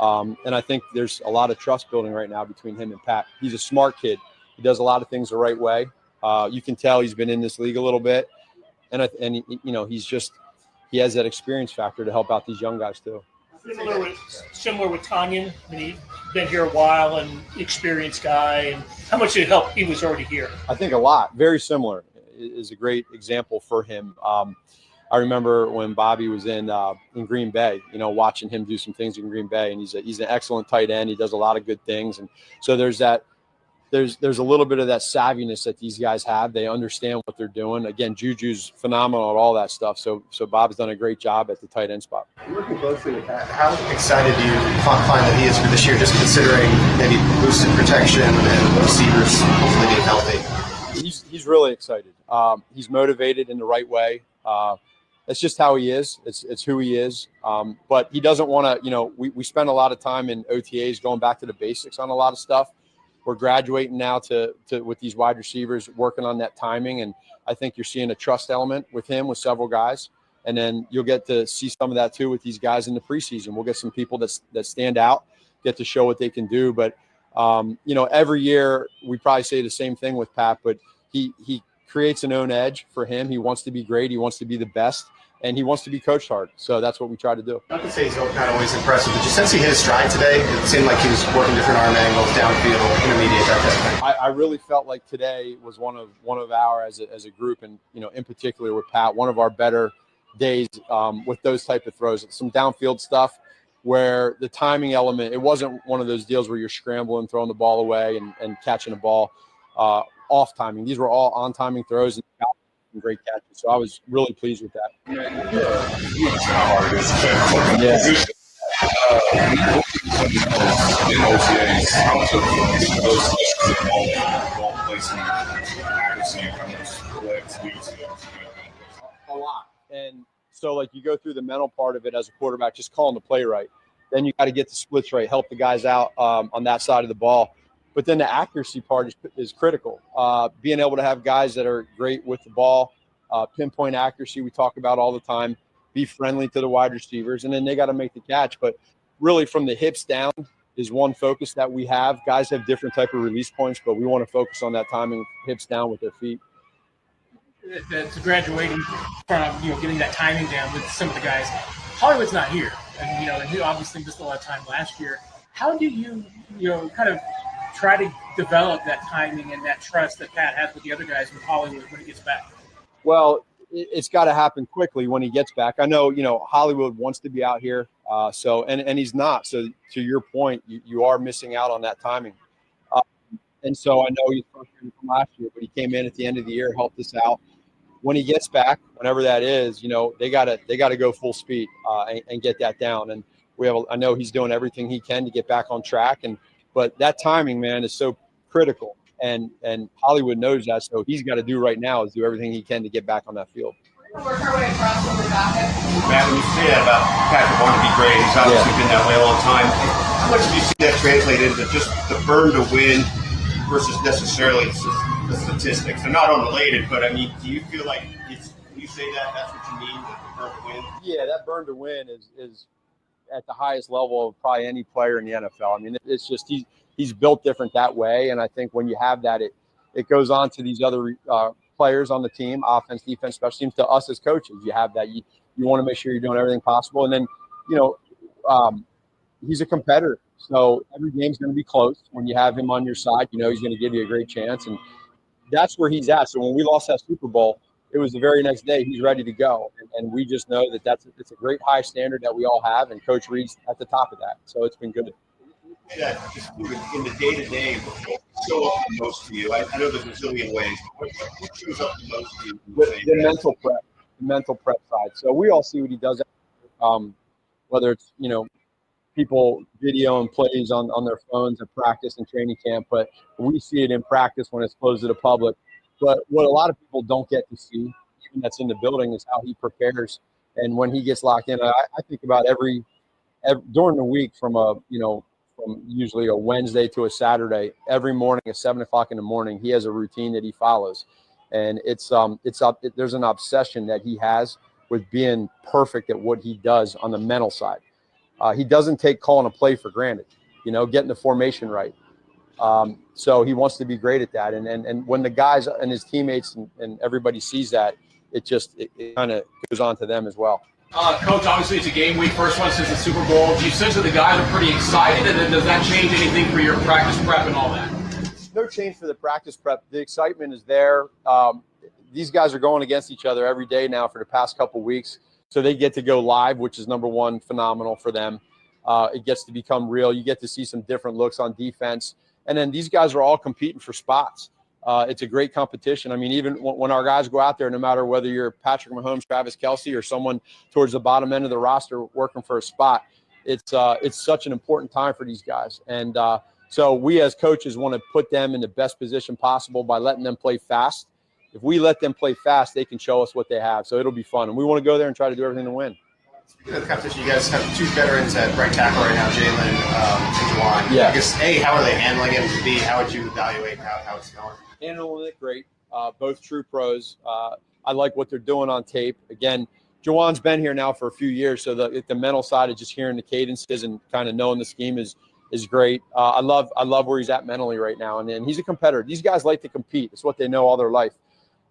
And I think there's a lot of trust building right now between him and Pat. He's a smart kid. He does a lot of things the right way. You can tell he's been in this league a little bit, and he has that experience factor to help out these young guys too. Similar with Tanyan. I mean, he's been here a while and experienced guy. And how much did it help? He was already here. I think a lot. Very similar is a great example for him. I remember when Bobby was in Green Bay, watching him do some things in Green Bay, and he's an excellent tight end. He does a lot of good things, and so there's a little bit of that savviness that these guys have. They understand what they're doing. Again, Juju's phenomenal at all that stuff. So Bob's done a great job at the tight end spot. Working closely with Pat, how excited do you find that he is for this year, just considering maybe boosted protection and receivers hopefully being healthy? He's really excited. He's motivated in the right way. That's just how he is. It's who he is. But he doesn't want to, we spend a lot of time in OTAs going back to the basics on a lot of stuff. We're graduating now to with these wide receivers, working on that timing. And I think you're seeing a trust element with him, with several guys. And then you'll get to see some of that too with these guys in the preseason. We'll get some people that stand out, get to show what they can do. But, every year we probably say the same thing with Pat, but he creates an own edge for him. He wants to be great. He wants to be the best, and he wants to be coached hard. So that's what we try to do. Not to say he's not always impressive, but you sense he hit his stride today? It seemed like he was working different arm angles, downfield, intermediate, that type of thing. I really felt like today was one of our, as a group, and in particular with Pat, one of our better days with those type of throws. Some downfield stuff where the timing element, it wasn't one of those deals where you're scrambling, throwing the ball away and catching a ball off timing. These were all on timing throws and great catches. So I was really pleased with that. A lot. And so you go through the mental part of it as a quarterback, just calling the play right. Then you got to get the splits right, help the guys out on that side of the ball. But then the accuracy part is critical. Being able to have guys that are great with the ball, pinpoint accuracy we talk about all the time, be friendly to the wide receivers, and then they got to make the catch. But really from the hips down is one focus that we have. Guys have different type of release points, but we want to focus on that timing, hips down with their feet. That's graduating from getting that timing down with some of the guys. Hollywood's not here, and he obviously missed a lot of time last year. How do you kind of try to develop that timing and that trust that Pat has with the other guys with Hollywood when he gets back? Well, it's got to happen quickly when he gets back. I know, Hollywood wants to be out here, and he's not. So to your point, you are missing out on that timing. And so I know he's frustrated from last year, but he came in at the end of the year, helped us out. When he gets back, whenever that is, they gotta go full speed and get that down. And I know he's doing everything he can to get back on track. But that timing, man, is so critical. And Hollywood knows that, so he's got to do right now is do everything he can to get back on that field. Work our way across the back. Matt, when you say that about Patrick wanting to be great, he's obviously been that way a long time. How much do you see that translated into just the burn to win versus necessarily the statistics? They're not unrelated, but do you feel like when you say that, that's what you mean, the burn to win? Yeah, that burn to win is at the highest level of probably any player in the NFL. It's just he's built different that way, and I think when you have that, it goes on to these other players on the team, offense, defense, special teams, to us as coaches. You have that. You want to make sure you're doing everything possible. And then, he's a competitor. So every game's going to be close. When you have him on your side, he's going to give you a great chance. And that's where he's at. So when we lost that Super Bowl, it was the very next day he's ready to go. And we just know that it's a great high standard that we all have. And Coach Reed's at the top of that. So it's been good. Yeah, just in the day-to-day, what show up the most to you? I know there's a zillion ways. What shows up the most to you? The mental prep side. So we all see what he does, whether it's, people video and plays on their phones at practice and training camp, but we see it in practice when it's closed to the public. But what a lot of people don't get to see, even that's in the building, is how he prepares. And when he gets locked in, I think about every during the week from usually a Wednesday to a Saturday, every morning at 7:00 in the morning, he has a routine that he follows. And there's an obsession that he has with being perfect at what he does on the mental side. He doesn't take calling a play for granted, getting the formation right. So he wants to be great at that. And when the guys and his teammates and everybody sees that, it kind of goes on to them as well. Coach, obviously it's a game week, first one since the Super Bowl. Do you sense that the guys are pretty excited, and then does that change anything for your practice prep and all that? No change for the practice prep. The excitement is there. These guys are going against each other every day now for the past couple weeks. So they get to go live, which is number one, phenomenal for them. It gets to become real. You get to see some different looks on defense. And then these guys are all competing for spots. It's a great competition. I mean, even when our guys go out there, no matter whether you're Patrick Mahomes, Travis Kelce, or someone towards the bottom end of the roster working for a spot, it's such an important time for these guys. And so we as coaches want to put them in the best position possible by letting them play fast. If we let them play fast, they can show us what they have. So it'll be fun. And we want to go there and try to do everything to win. Speaking of the competition, you guys have two veterans at right tackle right now, Jalen and Juwan. Yeah. I guess, A, how are they handling it? B, how would you evaluate how it's going? Handling it great. Both true pros. I like what they're doing on tape. Again, Juwan's been here now for a few years, so the mental side of just hearing the cadences and kind of knowing the scheme is great. I love where he's at mentally right now, and he's a competitor. These guys like to compete. It's what they know all their life.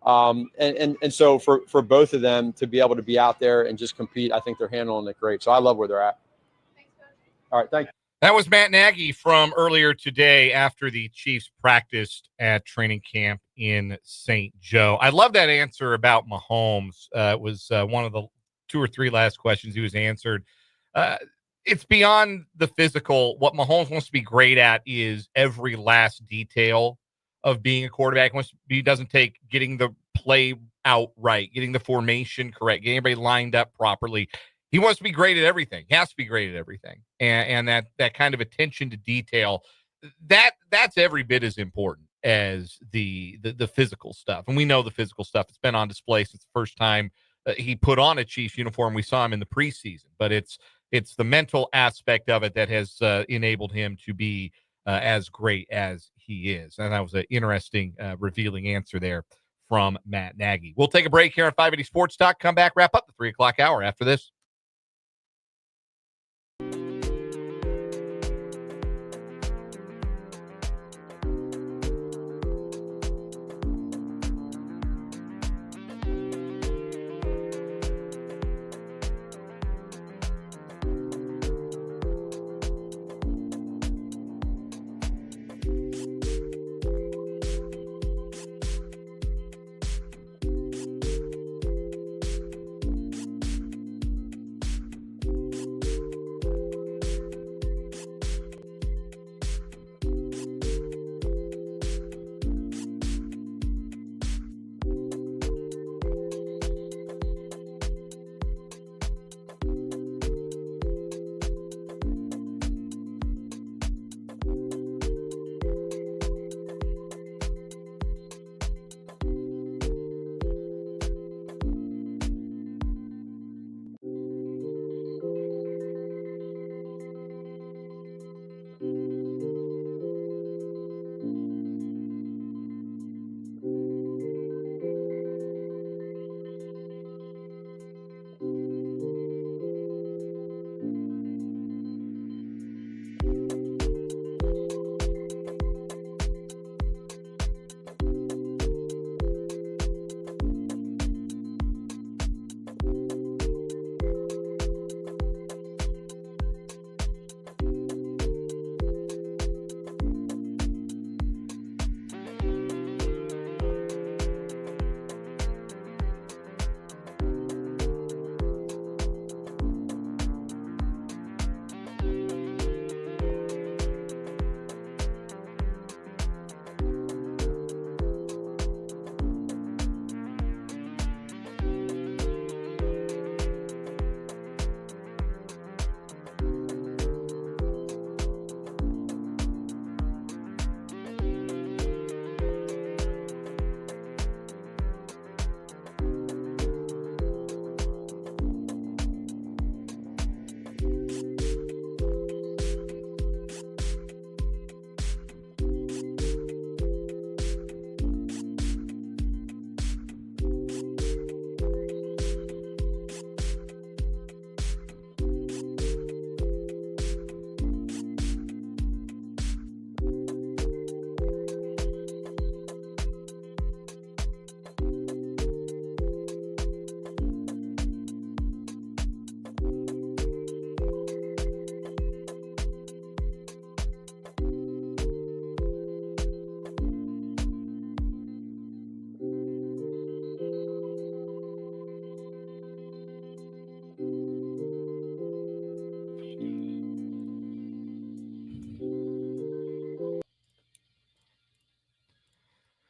And so for both of them to be able to be out there and just compete, I think they're handling it great. So I love where they're at. All right, thank you. That was Matt Nagy from earlier today after the Chiefs practiced at training camp in St. Joe. I love that answer about Mahomes. It was one of the 2 or 3 last questions he was answered. It's beyond the physical. What Mahomes wants to be great at is every last detail of being a quarterback. He doesn't take getting the play out right, getting the formation correct, getting everybody lined up properly. He wants to be great at everything. He has to be great at everything. And that kind of attention to detail, that's every bit as important as the physical stuff. And we know the physical stuff. It's been on display since the first time he put on a Chiefs uniform. We saw him in the preseason. But it's the mental aspect of it that has enabled him to be as great as he is. And that was an interesting, revealing answer there from Matt Nagy. We'll take a break here on 580 Sports Talk. Come back, wrap up the 3 o'clock hour after this.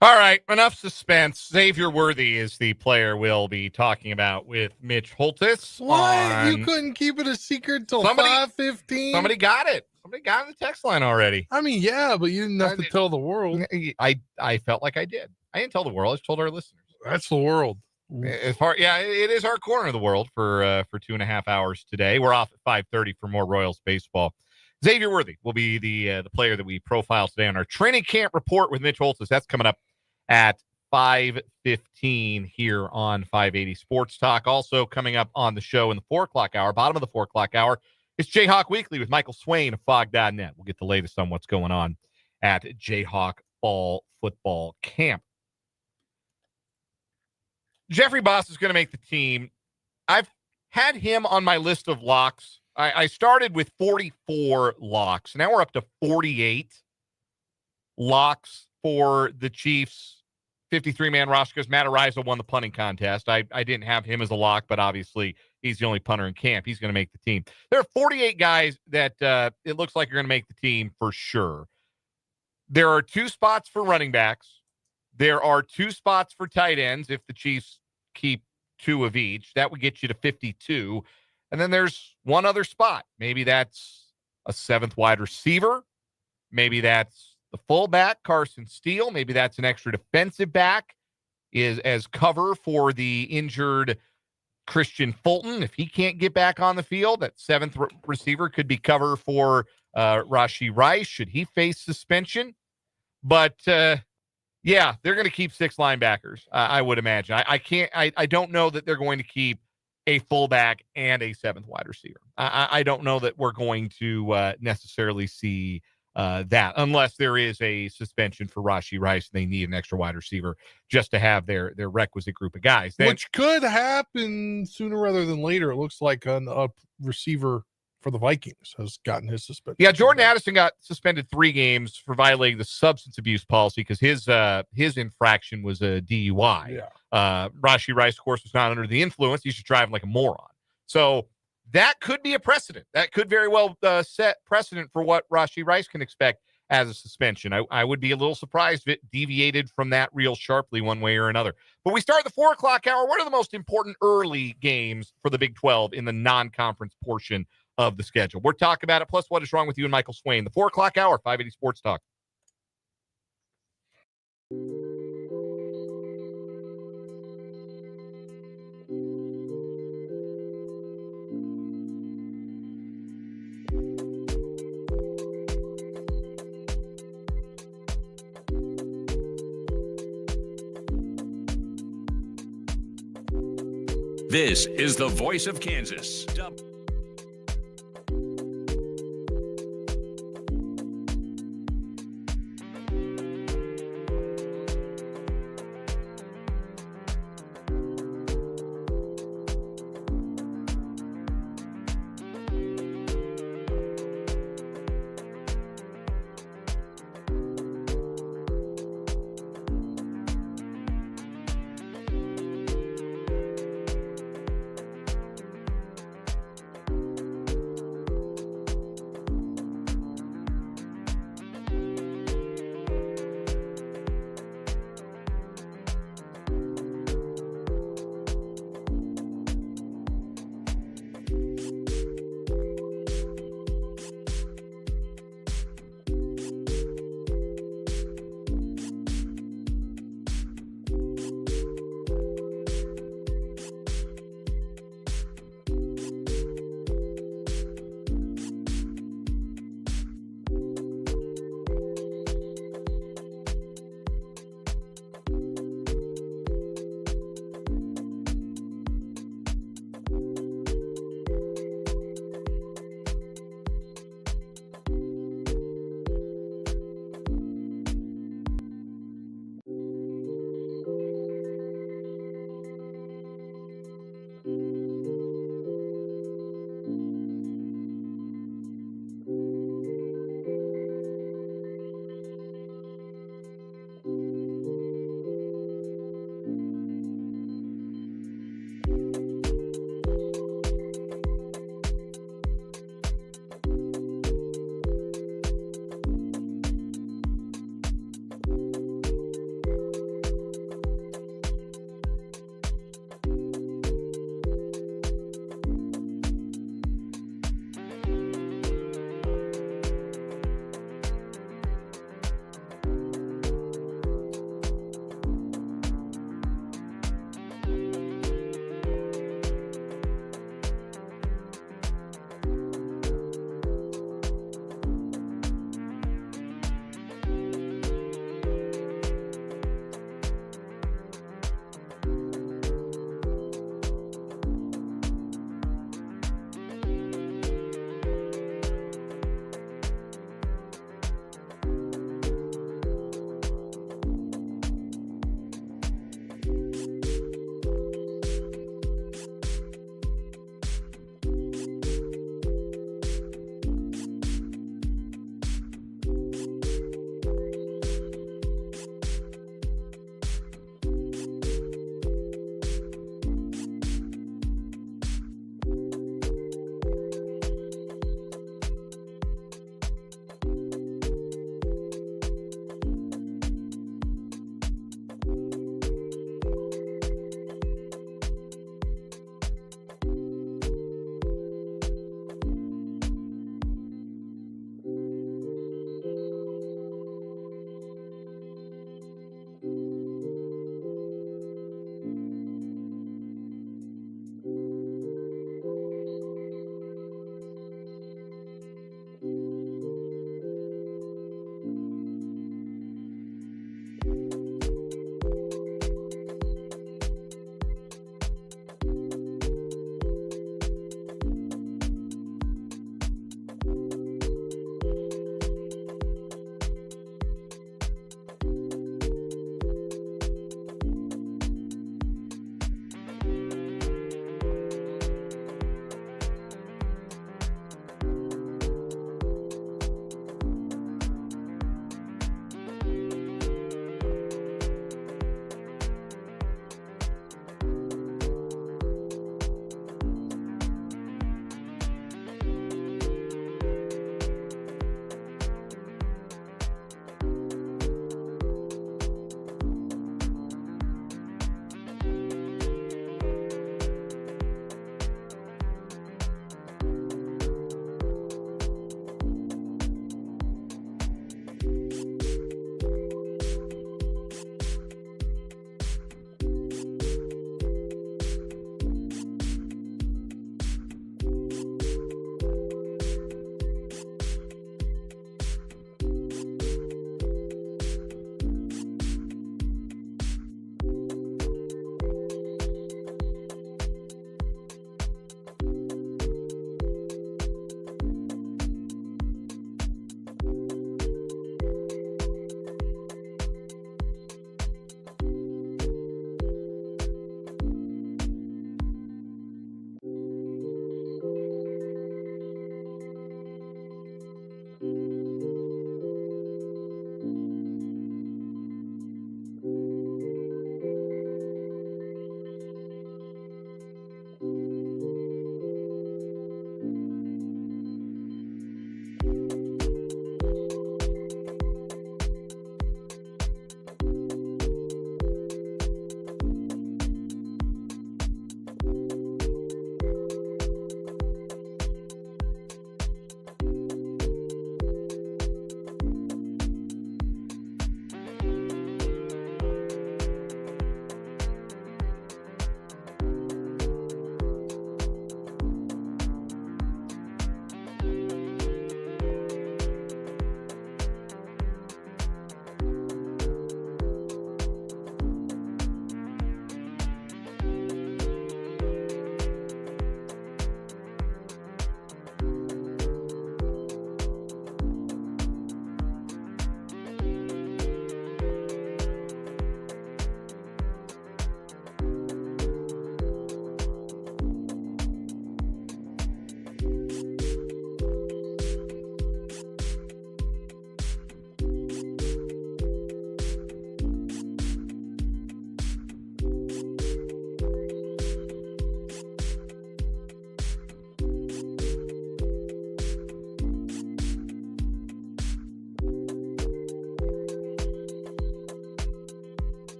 All right, enough suspense. Xavier Worthy is the player we'll be talking about with Mitch Holthus. What? You couldn't keep it a secret till 5:15? Somebody got it. Somebody got in the text line already. I mean, yeah, but you didn't have to tell the world. I felt like I did. I didn't tell the world. I just told our listeners. That's the world. As far, yeah, it is our corner of the world for 2.5 hours today. We're off at 5:30 for more Royals baseball. Xavier Worthy will be the player that we profile today on our training camp report with Mitch Holthus. That's coming up at 5:15 here on 580 Sports Talk. Also coming up on the show in the 4 o'clock hour, bottom of the 4 o'clock hour, it's Jayhawk Weekly with Michael Swain of Fog.net. We'll get the latest on what's going on at Jayhawk Fall Football Camp. Jeffrey Bassa is going to make the team. I've had him on my list of locks. I started with 44 locks. Now we're up to 48 locks for the Chiefs 53-man roster because Matt Araiza won the punting contest. I didn't have him as a lock, but obviously he's the only punter in camp. He's going to make the team. There are 48 guys that it looks like are going to make the team for sure. There are 2 spots for running backs. There are 2 spots for tight ends if the Chiefs keep 2 of each. That would get you to 52. And then there's 1 other spot. Maybe that's a 7th wide receiver. Maybe that's the fullback, Carson Steele. Maybe that's an extra defensive back is as cover for the injured Christian Fulton. If he can't get back on the field, that 7th receiver could be cover for Rashee Rice should he face suspension. But, yeah, they're going to keep 6 linebackers, I would imagine. I don't know that they're going to keep a fullback and a 7th wide receiver. I don't know that we're going to necessarily see that unless there is a suspension for Rashee Rice and they need an extra wide receiver just to have their requisite group of guys. Which could happen sooner rather than later. It looks like a receiver for the Vikings has gotten his suspension. Yeah, Jordan Addison got suspended 3 games for violating the substance abuse policy because his infraction was a DUI. Yeah. Rashee Rice, of course, was not under the influence. He's just driving like a moron. So that could be a precedent. That could very well set precedent for what Rashee Rice can expect as a suspension. I would be a little surprised if it deviated from that real sharply one way or another. But we start the 4 o'clock hour. What are the most important early games for the Big 12 in the non-conference portion of the schedule? We're talking about it. Plus, what is wrong with you and Michael Swain? The 4 o'clock hour, 580 Sports Talk. This is the voice of Kansas.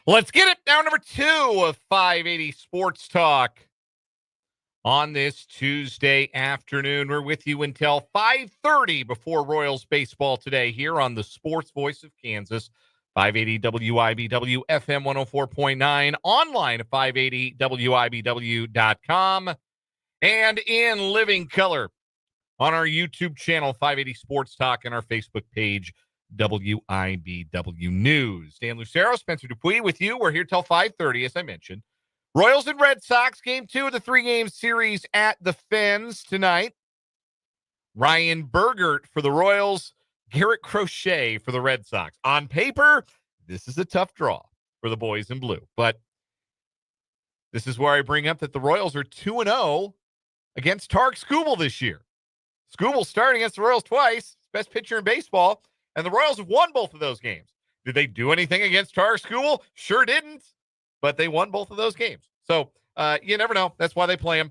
Let's get it. Now, number 2 of 580 Sports Talk. On this Tuesday afternoon, we're with you until 5:30 before Royals baseball today here on the Sports Voice of Kansas, 580 WIBW FM 104.9, online at 580WIBW.com, and in living color on our YouTube channel, 580 Sports Talk, and our Facebook page, WIBW News. Dan Lucero, Spencer Dupuis with you. We're here till 5:30, as I mentioned. Royals and Red Sox, game 2 of the 3-game series at the Fens tonight. Ryan Bergert for the Royals, Garrett Crochet for the Red Sox. On paper, this is a tough draw for the boys in blue. But this is where I bring up that the Royals are 2-0 against Tarek Skubal this year. Skubal started against the Royals twice, best pitcher in baseball, and the Royals have won both of those games. Did they do anything against Tarek Skubal? Sure didn't. But they won both of those games. So you never know. That's why they play them.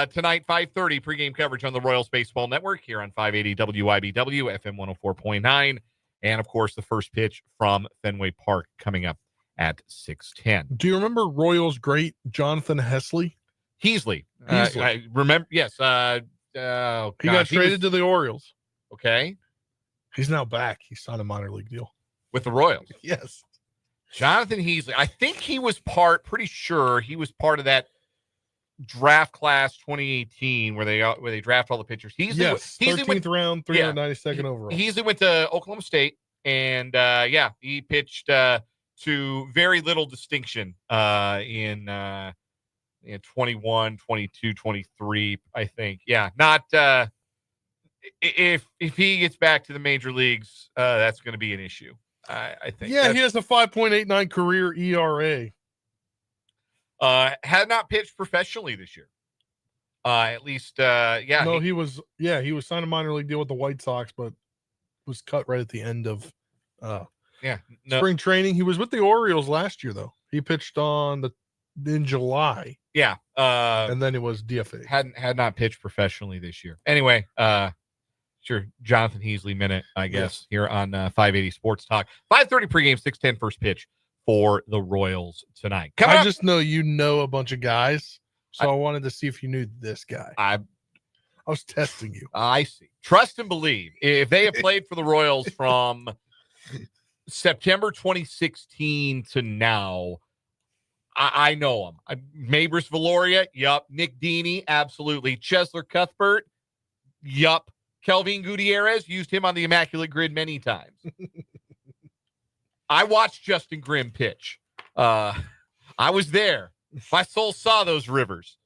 Tonight, 5:30, pregame coverage on the Royals Baseball Network here on 580 WIBW, FM 104.9. And, of course, the first pitch from Fenway Park coming up at 6:10. Do you remember Royals great Jonathan Heasley? Heasley. I remember, yes. He got traded to the Orioles. Okay. He's now back. He signed a minor league deal. With the Royals? Yes. Jonathan Heasley. I think he was pretty sure he was part of that draft class 2018 where they draft all the pitchers. Heasley 13th round, 392nd overall. Heasley went to Oklahoma State, and he pitched to very little distinction in 21, 22, 23, I think. Yeah, not if he gets back to the major leagues, that's going to be an issue. I think. Yeah, he has a 5.89 career ERA. Had not pitched professionally this year. At least, No, he was signed a minor league deal with the White Sox, but was cut right at the end of spring training. He was with the Orioles last year, though. He pitched in July. Yeah. And then it was DFA. Had not pitched professionally this year. Anyway, sure, Jonathan Heasley minute, I guess, here on 580 Sports Talk. 5:30 pregame, 6:10 first pitch for the Royals tonight. I just know you know a bunch of guys, so I wanted to see if you knew this guy. I was testing you. I see. Trust and believe. If they have played for the Royals from September 2016 to now, I know them. Mabris Valoria, yup. Nick Dini, absolutely. Chesler Cuthbert, yup. Kelvin Gutierrez, used him on the Immaculate Grid many times. I watched Justin Grimm pitch. I was there. My soul saw those rivers.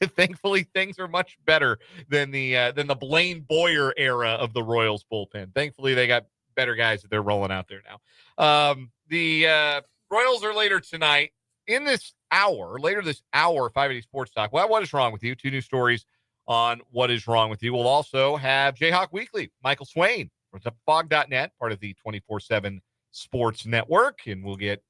Thankfully, things are much better than the Blaine Boyer era of the Royals bullpen. Thankfully, they got better guys that they're rolling out there now. The Royals are later tonight in this hour, 580 Sports Talk. Well, what is wrong with you? 2 new stories on what is wrong with you. We'll also have Jayhawk Weekly, Michael Swain from fog.net, part of the 24/7 Sports Network, and we'll get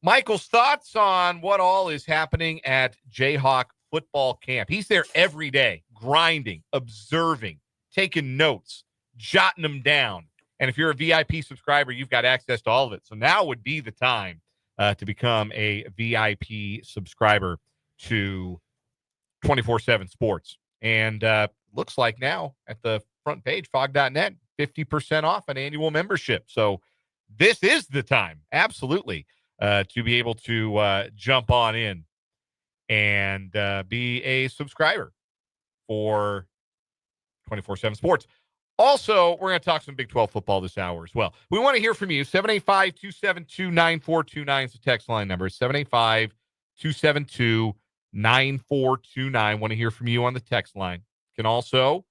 Michael's thoughts on what all is happening at Jayhawk football camp. He's there every day, grinding, observing, taking notes, jotting them down. And if you're a VIP subscriber, you've got access to all of it. So now would be the time to become a VIP subscriber to 24/7 Sports. And looks like now at the front page, fog.net, 50% off an annual membership. So this is the time, absolutely, to be able to jump on in and be a subscriber for 24/7 Sports. Also, we're going to talk some Big 12 football this hour as well. We want to hear from you. 785-272-9429 is the text line number. 785-272-9429. Want to hear from you on the text line. You can also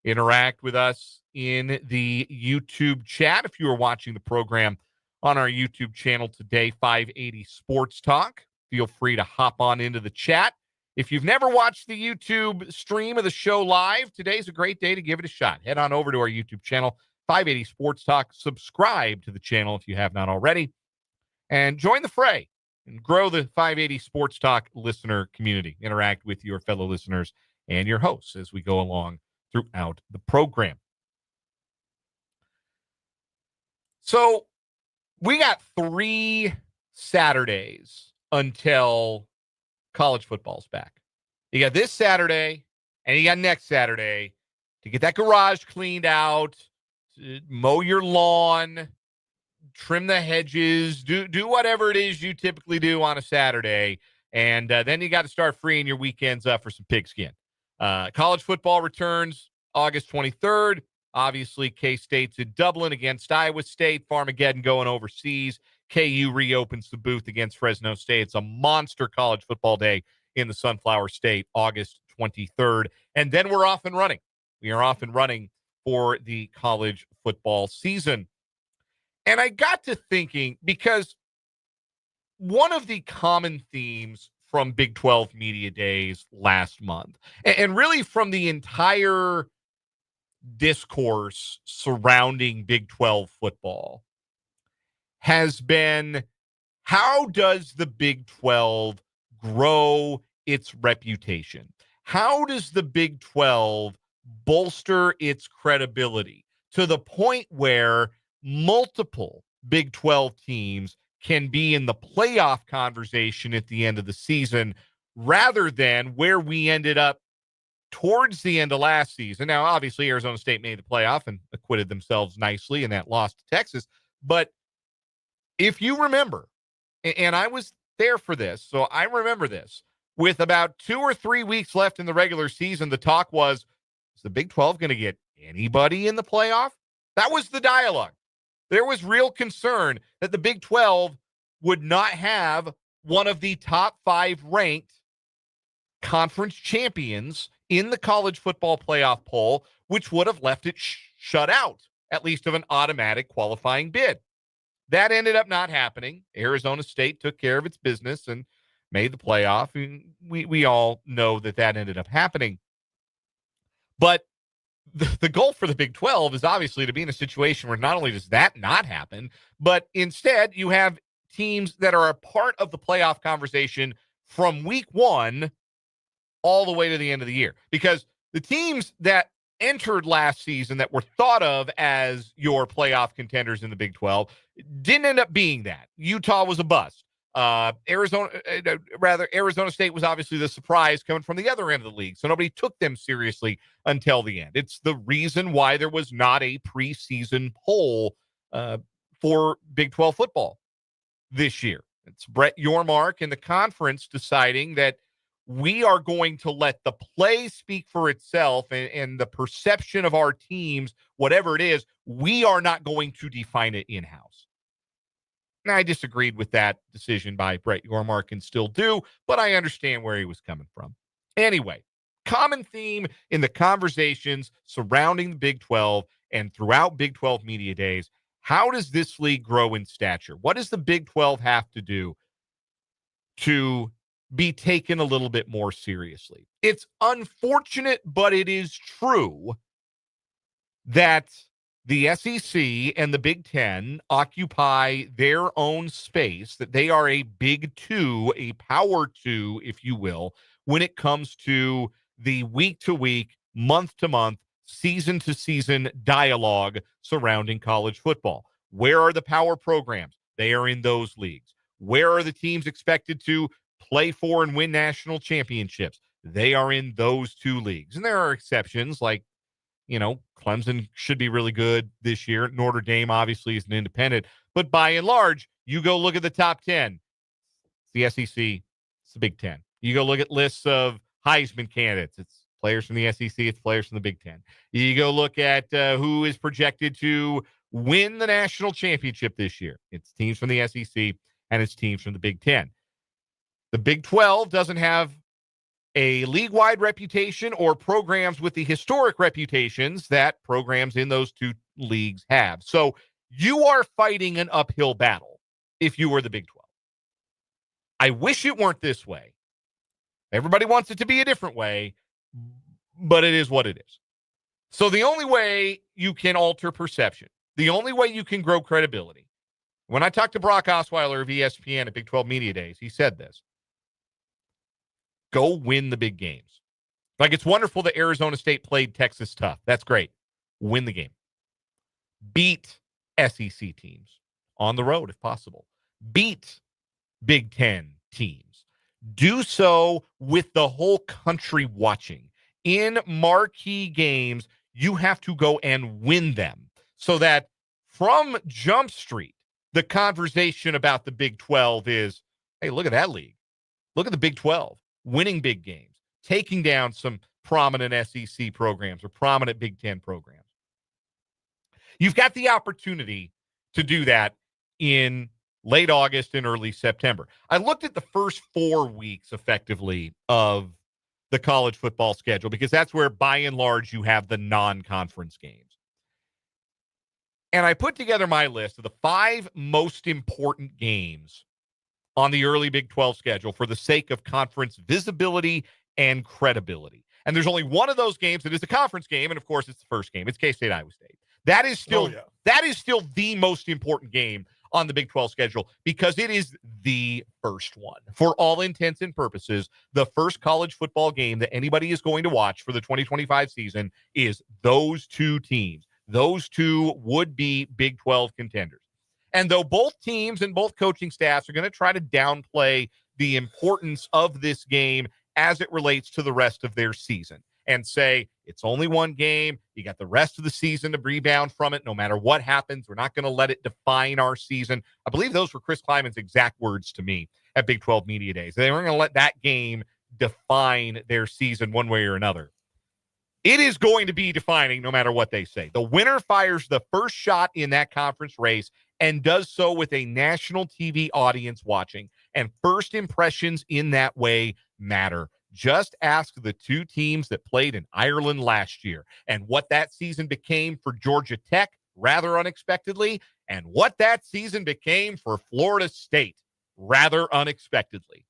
interact with us in the YouTube chat. If you are watching the program on our YouTube channel today, 580 Sports Talk, feel free to hop on into the chat. If you've never watched the YouTube stream of the show live, today's a great day to give it a shot. Head on over to our YouTube channel, 580 Sports Talk. Subscribe to the channel if you have not already. And join the fray and grow the 580 Sports Talk listener community. Interact with your fellow listeners and your hosts as we go along throughout the program. So we got 3 Saturdays until college football's back. You got this Saturday and you got next Saturday to get that garage cleaned out, mow your lawn, trim the hedges, do whatever it is you typically do on a Saturday. And then you got to start freeing your weekends up for some pigskin. College football returns August 23rd. Obviously, K-State's in Dublin against Iowa State. Farmageddon going overseas. KU reopens the booth against Fresno State. It's a monster college football day in the Sunflower State, August 23rd. And then we're off and running. We are off and running for the college football season. And I got to thinking, because one of the common themes from Big 12 Media Days last month, and really from the entire discourse surrounding Big 12 football, has been, how does the Big 12 grow its reputation? How does the Big 12 bolster its credibility to the point where multiple Big 12 teams can be in the playoff conversation at the end of the season, rather than where we ended up towards the end of last season? Now, obviously, Arizona State made the playoff and acquitted themselves nicely in that loss to Texas. But if you remember, and I was there for this, so I remember this, with about 2 or 3 weeks left in the regular season, the talk was, is the Big 12 going to get anybody in the playoff? That was the dialogue. There was real concern that the Big 12 would not have one of the top 5 ranked conference champions in the college football playoff poll, which would have left it shut out, at least of an automatic qualifying bid. That ended up not happening. Arizona State took care of its business and made the playoff. And we all know that ended up happening. But the goal for the Big 12 is obviously to be in a situation where not only does that not happen, but instead you have teams that are a part of the playoff conversation from week 1 all the way to the end of the year. Because the teams that entered last season that were thought of as your playoff contenders in the Big 12 didn't end up being that. Utah was a bust. Arizona State was obviously the surprise coming from the other end of the league, so nobody took them seriously until the end. It's the reason why there was not a preseason poll for Big 12 football this year. It's Brett Yormark and the conference deciding that we are going to let the play speak for itself, and the perception of our teams, whatever it is, we are not going to define it in-house. Now, I disagreed with that decision by Brett Yormark and still do, but I understand where he was coming from. Anyway, common theme in the conversations surrounding the Big 12 and throughout Big 12 Media Days, how does this league grow in stature? What does the Big 12 have to do to be taken a little bit more seriously? It's unfortunate, but it is true that the SEC and the Big Ten occupy their own space, that they are a Big Two, a Power Two, if you will, when it comes to the week-to-week, month-to-month, season-to-season dialogue surrounding college football. Where are the power programs? They are in those leagues. Where are the teams expected to play for and win national championships? They are in those 2 leagues. And there are exceptions, like, Clemson should be really good this year. Notre Dame obviously is an independent. But by and large, you go look at the top 10. It's the SEC. It's the Big Ten. You go look at lists of Heisman candidates. It's players from the SEC. It's players from the Big Ten. You go look at who is projected to win the national championship this year. It's teams from the SEC and it's teams from the Big Ten. The Big 12 doesn't have a league-wide reputation or programs with the historic reputations that programs in those 2 leagues have. So you are fighting an uphill battle if you were the Big 12. I wish it weren't this way. Everybody wants it to be a different way, but it is what it is. So the only way you can alter perception, the only way you can grow credibility, when I talked to Brock Osweiler of ESPN at Big 12 Media Days, he said this: go win the big games. Like, it's wonderful that Arizona State played Texas tough. That's great. Win the game. Beat SEC teams on the road if possible. Beat Big Ten teams. Do so with the whole country watching. In marquee games, you have to go and win them so that from Jump Street, the conversation about the Big 12 is, hey, look at that league. Look at the Big 12 winning big games, taking down some prominent SEC programs or prominent Big Ten programs. You've got the opportunity to do that in late August and early September. I looked at the first 4 weeks effectively of the college football schedule because that's where by and large you have the non-conference games. And I put together my list of the 5 most important games on the early Big 12 schedule for the sake of conference visibility and credibility. And there's only one of those games that is a conference game, and of course it's the first game. It's K-State, Iowa State. That is still the most important game on the Big 12 schedule because it is the first one. For all intents and purposes, the first college football game that anybody is going to watch for the 2025 season is those 2 teams. Those 2 would be Big 12 contenders. And though both teams and both coaching staffs are going to try to downplay the importance of this game as it relates to the rest of their season and say, it's only one game. You got the rest of the season to rebound from it. No matter what happens, we're not going to let it define our season. I believe those were Chris Kleiman's exact words to me at Big 12 Media Days. They weren't going to let that game define their season one way or another. It is going to be defining no matter what they say. The winner fires the first shot in that conference race and does so with a national TV audience watching. And first impressions in that way matter. Just ask the 2 teams that played in Ireland last year and what that season became for Georgia Tech, rather unexpectedly, and what that season became for Florida State, rather unexpectedly.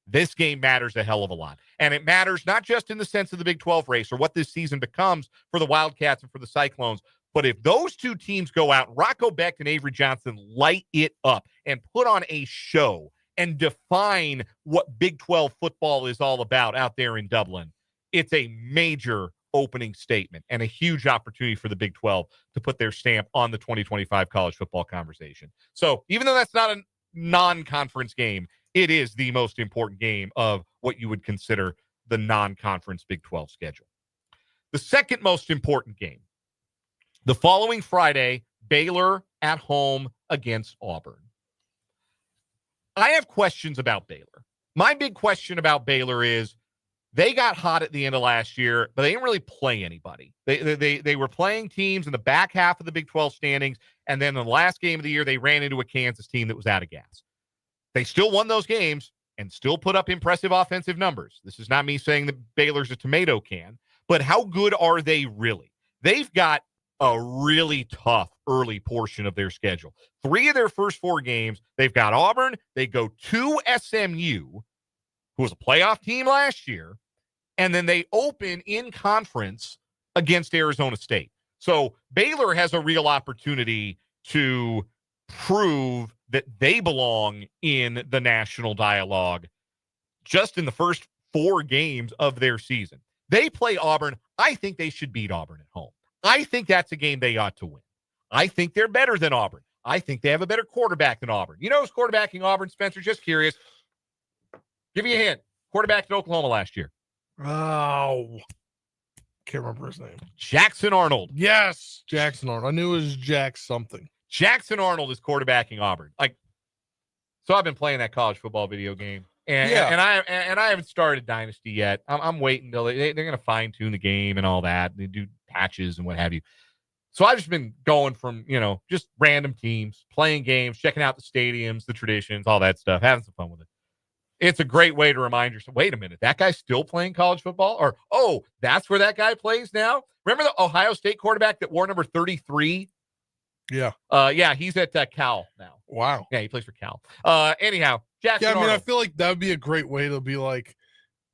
This game matters a hell of a lot. And it matters not just in the sense of the Big 12 race or what this season becomes for the Wildcats and for the Cyclones, but if those 2 teams go out, Rocco Becht and Avery Johnson light it up and put on a show and define what Big 12 football is all about out there in Dublin, it's a major opening statement and a huge opportunity for the Big 12 to put their stamp on the 2025 college football conversation. So even though that's not a non-conference game, it is the most important game of what you would consider the non-conference Big 12 schedule. The second most important game, the following Friday, Baylor at home against Auburn. I have questions about Baylor. My big question about Baylor is they got hot at the end of last year, but they didn't really play anybody. They were playing teams in the back half of the Big 12 standings, and then in the last game of the year, they ran into a Kansas team that was out of gas. They still won those games and still put up impressive offensive numbers. This is not me saying that Baylor's a tomato can, but how good are they really? They've got a really tough early portion of their schedule. 3 of their first 4 games, they've got Auburn. They go to SMU, who was a playoff team last year, and then they open in conference against Arizona State. So Baylor has a real opportunity to prove that they belong in the national dialogue just in the first 4 games of their season. They play Auburn. I think they should beat Auburn at home. I think that's a game they ought to win. I think they're better than Auburn. I think they have a better quarterback than Auburn. You know who's quarterbacking Auburn, Spencer? Just curious. Give me a hint. Quarterback in Oklahoma last year. Oh, can't remember his name. Jackson Arnold. Yes, Jackson Arnold. I knew it was Jack something. Jackson Arnold is quarterbacking Auburn. So I've been playing that college football video game, and I haven't started Dynasty yet. I'm waiting till they're going to fine tune the game and all that. They do patches and what have you. So I've just been going from just random teams, playing games, checking out the stadiums, the traditions, all that stuff, having some fun with it. It's a great way to remind yourself, wait a minute, that guy's still playing college football? Or, oh, that's where that guy plays now? Remember the Ohio State quarterback that wore number 33? Yeah. He's at Cal now. Wow. Yeah, he plays for Cal. Anyhow, Jackson Arnold. I feel like that would be a great way to be like,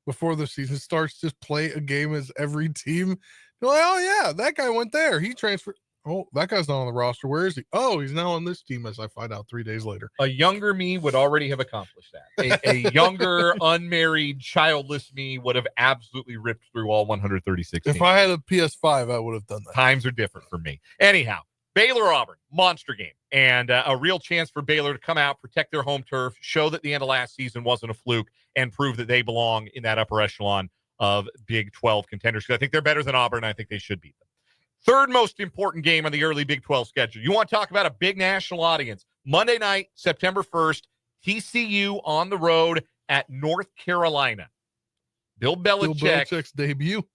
before the season starts, just play a game as every team. You're like, oh, yeah, that guy went there. He transferred. Oh, that guy's not on the roster. Where is he? Oh, he's now on this team, as I find out 3 days later. A younger me would already have accomplished that. A younger, unmarried, childless me would have absolutely ripped through all 136 If games. I had a PS5, I would have done that. Times are different for me. Anyhow, Baylor Auburn, monster game, and a real chance for Baylor to come out, protect their home turf, show that the end of last season wasn't a fluke, and prove that they belong in that upper echelon of Big 12 contenders. Because I think they're better than Auburn, and I think they should beat them. Third most important game on the early Big 12 schedule. You want to talk about a big national audience. Monday night, September 1st, TCU on the road at North Carolina. Bill Belichick's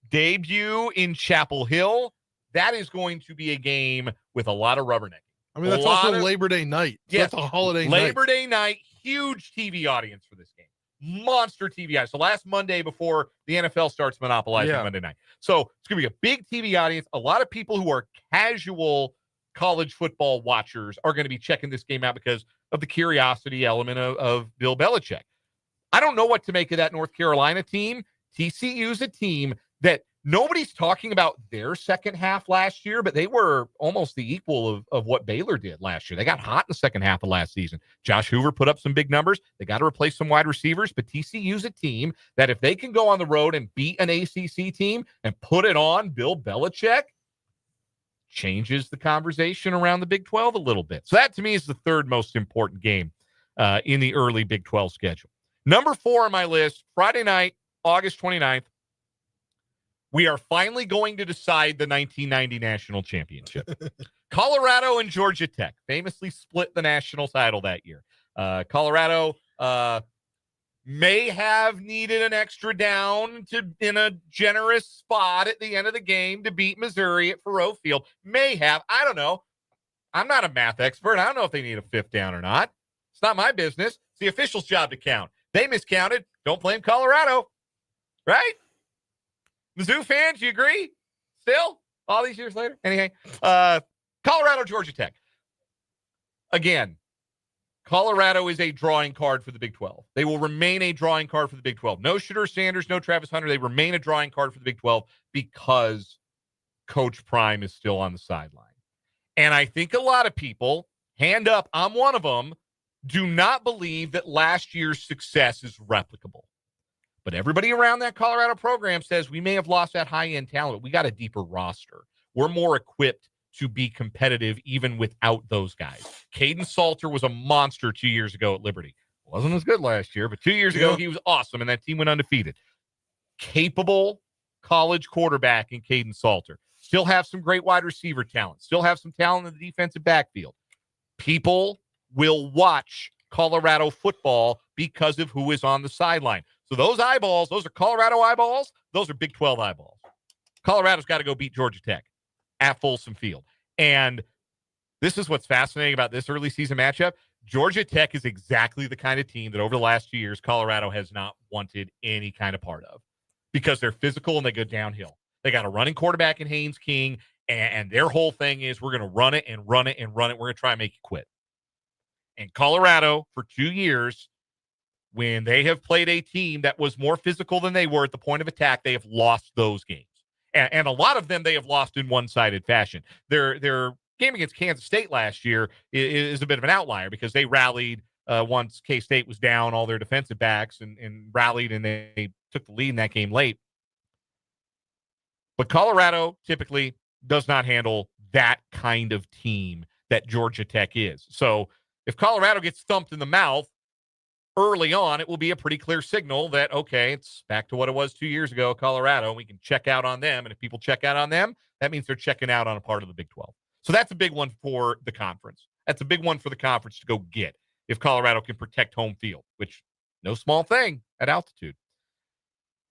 debut in Chapel Hill. That is going to be a game with a lot of rubbernecking. I mean, that's also Labor Day night. So yes, that's a holiday Labor Day night, huge TV audience for this game. Monster TV audience. So last Monday before the NFL starts monopolizing Monday night. So it's going to be a big TV audience. A lot of people who are casual college football watchers are going to be checking this game out because of the curiosity element of Bill Belichick. I don't know what to make of that North Carolina team. TCU's a team that nobody's talking about their second half last year, but they were almost the equal of what Baylor did last year. They got hot in the second half of last season. Josh Hoover put up some big numbers. They got to replace some wide receivers, but TCU's a team that if they can go on the road and beat an ACC team and put it on Bill Belichick, changes the conversation around the Big 12 a little bit. So that to me is the third most important game in the early Big 12 schedule. Number 4 on my list, Friday night, August 29th. We are finally going to decide the 1990 national championship. Colorado and Georgia Tech famously split the national title that year. Colorado may have needed an extra down in a generous spot at the end of the game to beat Missouri at Faurot Field. May have. I don't know. I'm not a math expert. I don't know if they need a fifth down or not. It's not my business. It's the official's job to count. They miscounted. Don't blame Colorado. Right? Mizzou fans, you agree? Still? All these years later? Anyway, Colorado, Georgia Tech. Again, Colorado is a drawing card for the Big 12. They will remain a drawing card for the Big 12. No Shedeur Sanders, no Travis Hunter. They remain a drawing card for the Big 12 because Coach Prime is still on the sideline. And I think a lot of people, hand up, I'm one of them, do not believe that last year's success is replicable. But everybody around that Colorado program says we may have lost that high-end talent, but we got a deeper roster. We're more equipped to be competitive even without those guys. Caden Salter was a monster 2 years ago at Liberty. Wasn't as good last year, but 2 years ago he was awesome, and that team went undefeated. Capable college quarterback in Caden Salter. Still have some great wide receiver talent. Still have some talent in the defensive backfield. People will watch Colorado football because of who is on the sideline. So those eyeballs, those are Colorado eyeballs. Those are Big 12 eyeballs. Colorado's got to go beat Georgia Tech at Folsom Field. And this is what's fascinating about this early season matchup. Georgia Tech is exactly the kind of team that over the last 2 years, Colorado has not wanted any kind of part of because they're physical and they go downhill. They got a running quarterback in Haynes King, and their whole thing is we're going to run it and run it and run it. We're going to try and make you quit. And Colorado, for 2 years, when they have played a team that was more physical than they were at the point of attack, they have lost those games. And a lot of them they have lost in one-sided fashion. Their game against Kansas State last year is a bit of an outlier because they rallied once K-State was down all their defensive backs and rallied, and they took the lead in that game late. But Colorado typically does not handle that kind of team that Georgia Tech is. So if Colorado gets thumped in the mouth early on, it will be a pretty clear signal that, okay, it's back to what it was 2 years ago, Colorado. We can check out on them. And if people check out on them, that means they're checking out on a part of the Big 12. So that's a big one for the conference. That's a big one for the conference to go get if Colorado can protect home field, which no small thing at altitude.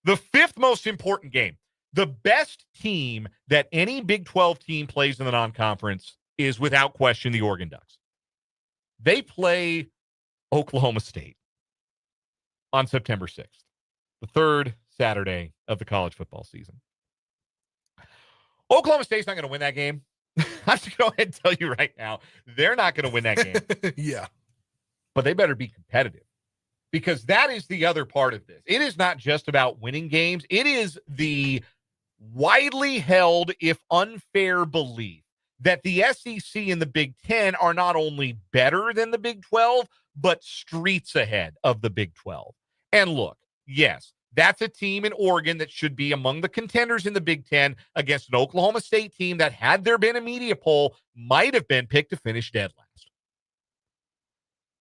The fifth most important game, the best team that any Big 12 team plays in the non-conference is without question the Oregon Ducks. They play Oklahoma State on September 6th, the third Saturday of the college football season. Oklahoma State's not going to win that game. I'm just going to go ahead and tell you right now, they're not going to win that game. Yeah. But they better be competitive because that is the other part of this. It is not just about winning games. It is the widely held, if unfair, belief that the SEC and the Big Ten are not only better than the Big 12, but streets ahead of the Big 12. And look, yes, That's a team in Oregon that should be among the contenders in the Big Ten against an Oklahoma State team that, had there been a media poll, might have been picked to finish dead last.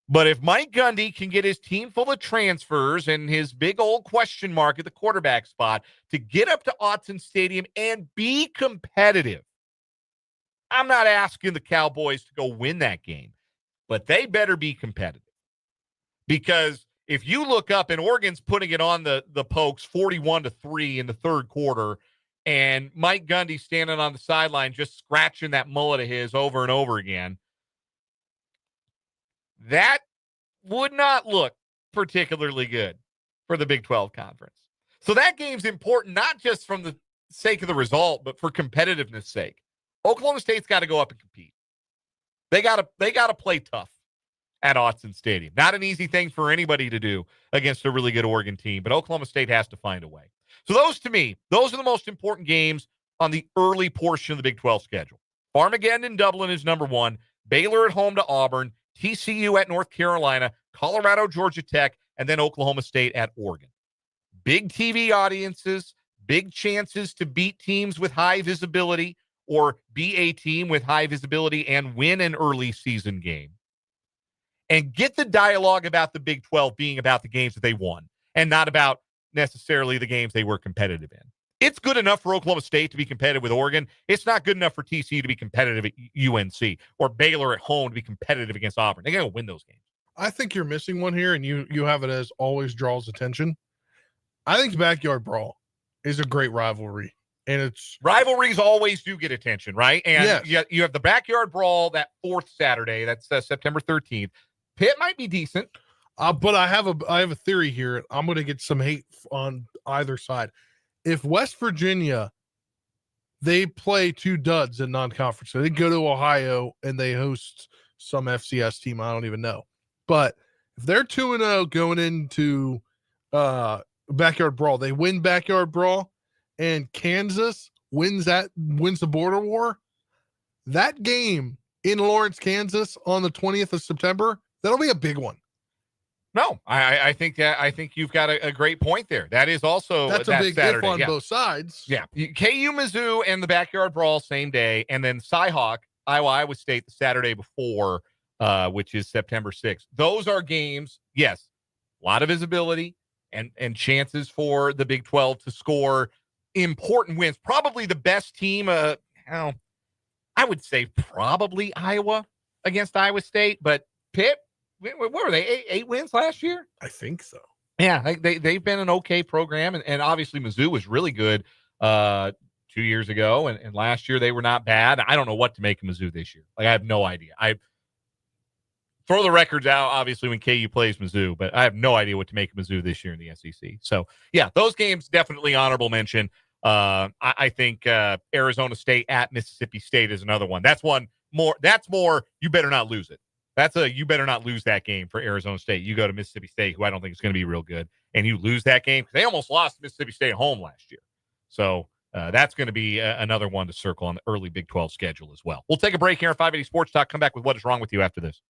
But if Mike Gundy can get his team full of transfers and his big old question mark at the quarterback spot to get up to Autzen Stadium and be competitive, I'm not asking the Cowboys to go win that game, but they better be competitive. Because if you look up and Oregon's putting it on the Pokes 41-3 in the third quarter, and Mike Gundy standing on the sideline just scratching that mullet of his over and over again, that would not look particularly good for the Big 12 Conference. So that game's important, not just from the sake of the result, but for competitiveness sake. Oklahoma State's got to go up and compete. They got to play tough at Autzen Stadium. Not an easy thing for anybody to do against a really good Oregon team, but Oklahoma State has to find a way. So those, to me, those are the most important games on the early portion of the Big 12 schedule. Farmageddon in Dublin is number 1. Baylor at home to Auburn. TCU at North Carolina. Colorado, Georgia Tech, and then Oklahoma State at Oregon. Big TV audiences, big chances to beat teams with high visibility or be a team with high visibility and win an early season game. And get the dialogue about the Big 12 being about the games that they won and not about necessarily the games they were competitive in. It's good enough for Oklahoma State to be competitive with Oregon. It's not good enough for TCU to be competitive at UNC or Baylor at home to be competitive against Auburn. They got to win those games. I think you're missing one here, and you have it as always draws attention. I think Backyard Brawl is a great rivalry. And it's rivalries always do get attention, right? And yes. you have the Backyard Brawl that 4th Saturday. That's September 13th. Pitt might be decent. But I have a theory here. I'm going to get some hate on either side. If West Virginia, they play 2 duds in non-conference. So they go to Ohio and they host some FCS team. I don't even know. But if they're 2-0 going into Backyard Brawl, they win Backyard Brawl, and Kansas wins the border war, that game in Lawrence, Kansas on the 20th of September, that'll be a big one. No, I think you've got a great point there. That is also that's a big Saturday. Diff on both sides. Yeah, KU Mizzou and the Backyard Brawl same day, and then Cyhawk Iowa State the Saturday before, which is September 6th. Those are games. Yes, a lot of visibility and chances for the Big 12 to score important wins. Probably the best team. I would say probably Iowa against Iowa State, but Pitt. What were they? 8 wins last year? I think so. Yeah, they've been an okay program, and obviously Mizzou was really good 2 years ago, and last year they were not bad. I don't know what to make of Mizzou this year. Like, I have no idea. I throw the records out, obviously, when KU plays Mizzou, but I have no idea what to make of Mizzou this year in the SEC. So, yeah, those games definitely honorable mention. I think Arizona State at Mississippi State is another one. That's more you better not lose it. You better not lose that game for Arizona State. You go to Mississippi State, who I don't think is going to be real good, and you lose that game because they almost lost to Mississippi State at home last year. So that's going to be another one to circle on the early Big 12 schedule as well. We'll take a break here on 580 Sports Talk. Come back with What Is Wrong With You after this.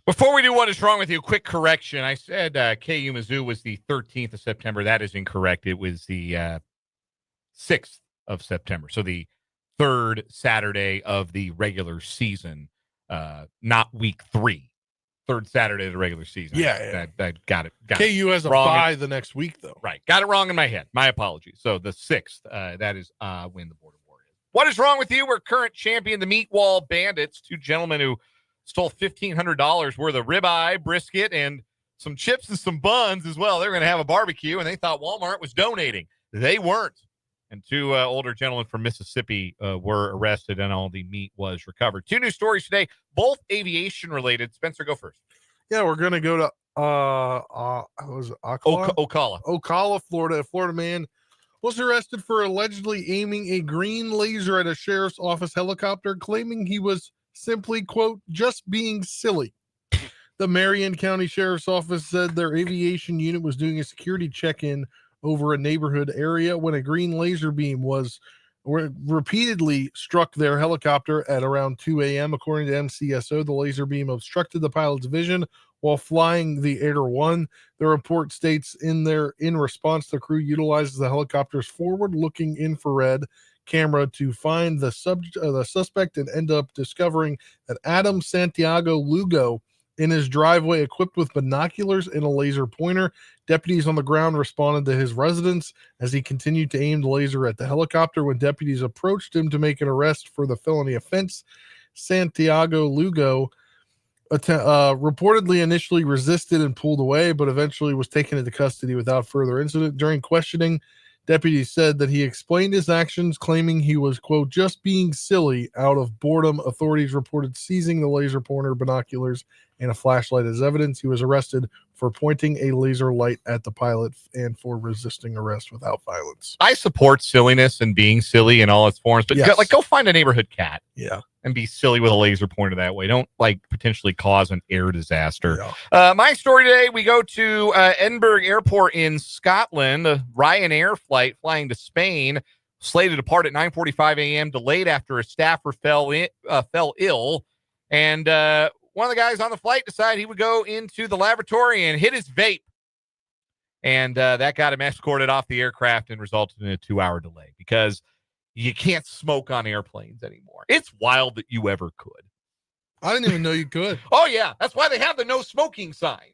Before we do What Is Wrong With You, quick correction. I said KU Mizzou was the 13th of September. That is incorrect. It was the 6th of September. So the third Saturday of the regular season, not week 3. Third Saturday of the regular season. Yeah. I got it. KU has a bye the next week, though. Right. Got it wrong in my head. My apologies. So the 6th, that is when the Border War is. What is wrong with you? We're current champion, the Meat Wall Bandits, 2 gentlemen who stole $1,500 worth of ribeye, brisket, and some chips and some buns as well. They were going to have a barbecue, and they thought Walmart was donating. They weren't. And 2 older gentlemen from Mississippi were arrested, and all the meat was recovered. 2 new stories today, both aviation-related. Spencer, go first. Yeah, we're going to go to Ocala, Florida. A Florida man was arrested for allegedly aiming a green laser at a sheriff's office helicopter, claiming he was simply, quote, just being silly. The Marion County Sheriff's Office said their aviation unit was doing a security check-in over a neighborhood area when a green laser beam was repeatedly struck their helicopter at around 2 a.m. According to MCSO, the laser beam obstructed the pilot's vision while flying the Air One. The report states in response, the crew utilizes the helicopter's forward-looking infrared camera to find the suspect and end up discovering that Adam Santiago Lugo in his driveway equipped with binoculars and a laser pointer. Deputies on the ground responded to his residence as he continued to aim the laser at the helicopter. When deputies approached him to make an arrest for the felony offense, Santiago Lugo reportedly initially resisted and pulled away, but eventually was taken into custody without further incident. During questioning, deputies said that he explained his actions, claiming he was, quote, just being silly out of boredom. Authorities reported seizing the laser pointer, binoculars, and a flashlight as evidence. He was arrested for pointing a laser light at the pilot and for resisting arrest without violence. I support silliness and being silly in all its forms, but go find a neighborhood cat. Yeah. And be silly with a laser pointer that way. Don't potentially cause an air disaster. Yeah. My story today, we go to Edinburgh Airport in Scotland. A Ryanair flight flying to Spain, slated to depart at 9:45 a.m., delayed after a staffer fell ill. And one of the guys on the flight decided he would go into the lavatory and hit his vape. And that got him escorted off the aircraft and resulted in a 2-hour delay because you can't smoke on airplanes anymore. It's wild that you ever could. I didn't even know you could. Oh, yeah. That's why they have the no smoking sign.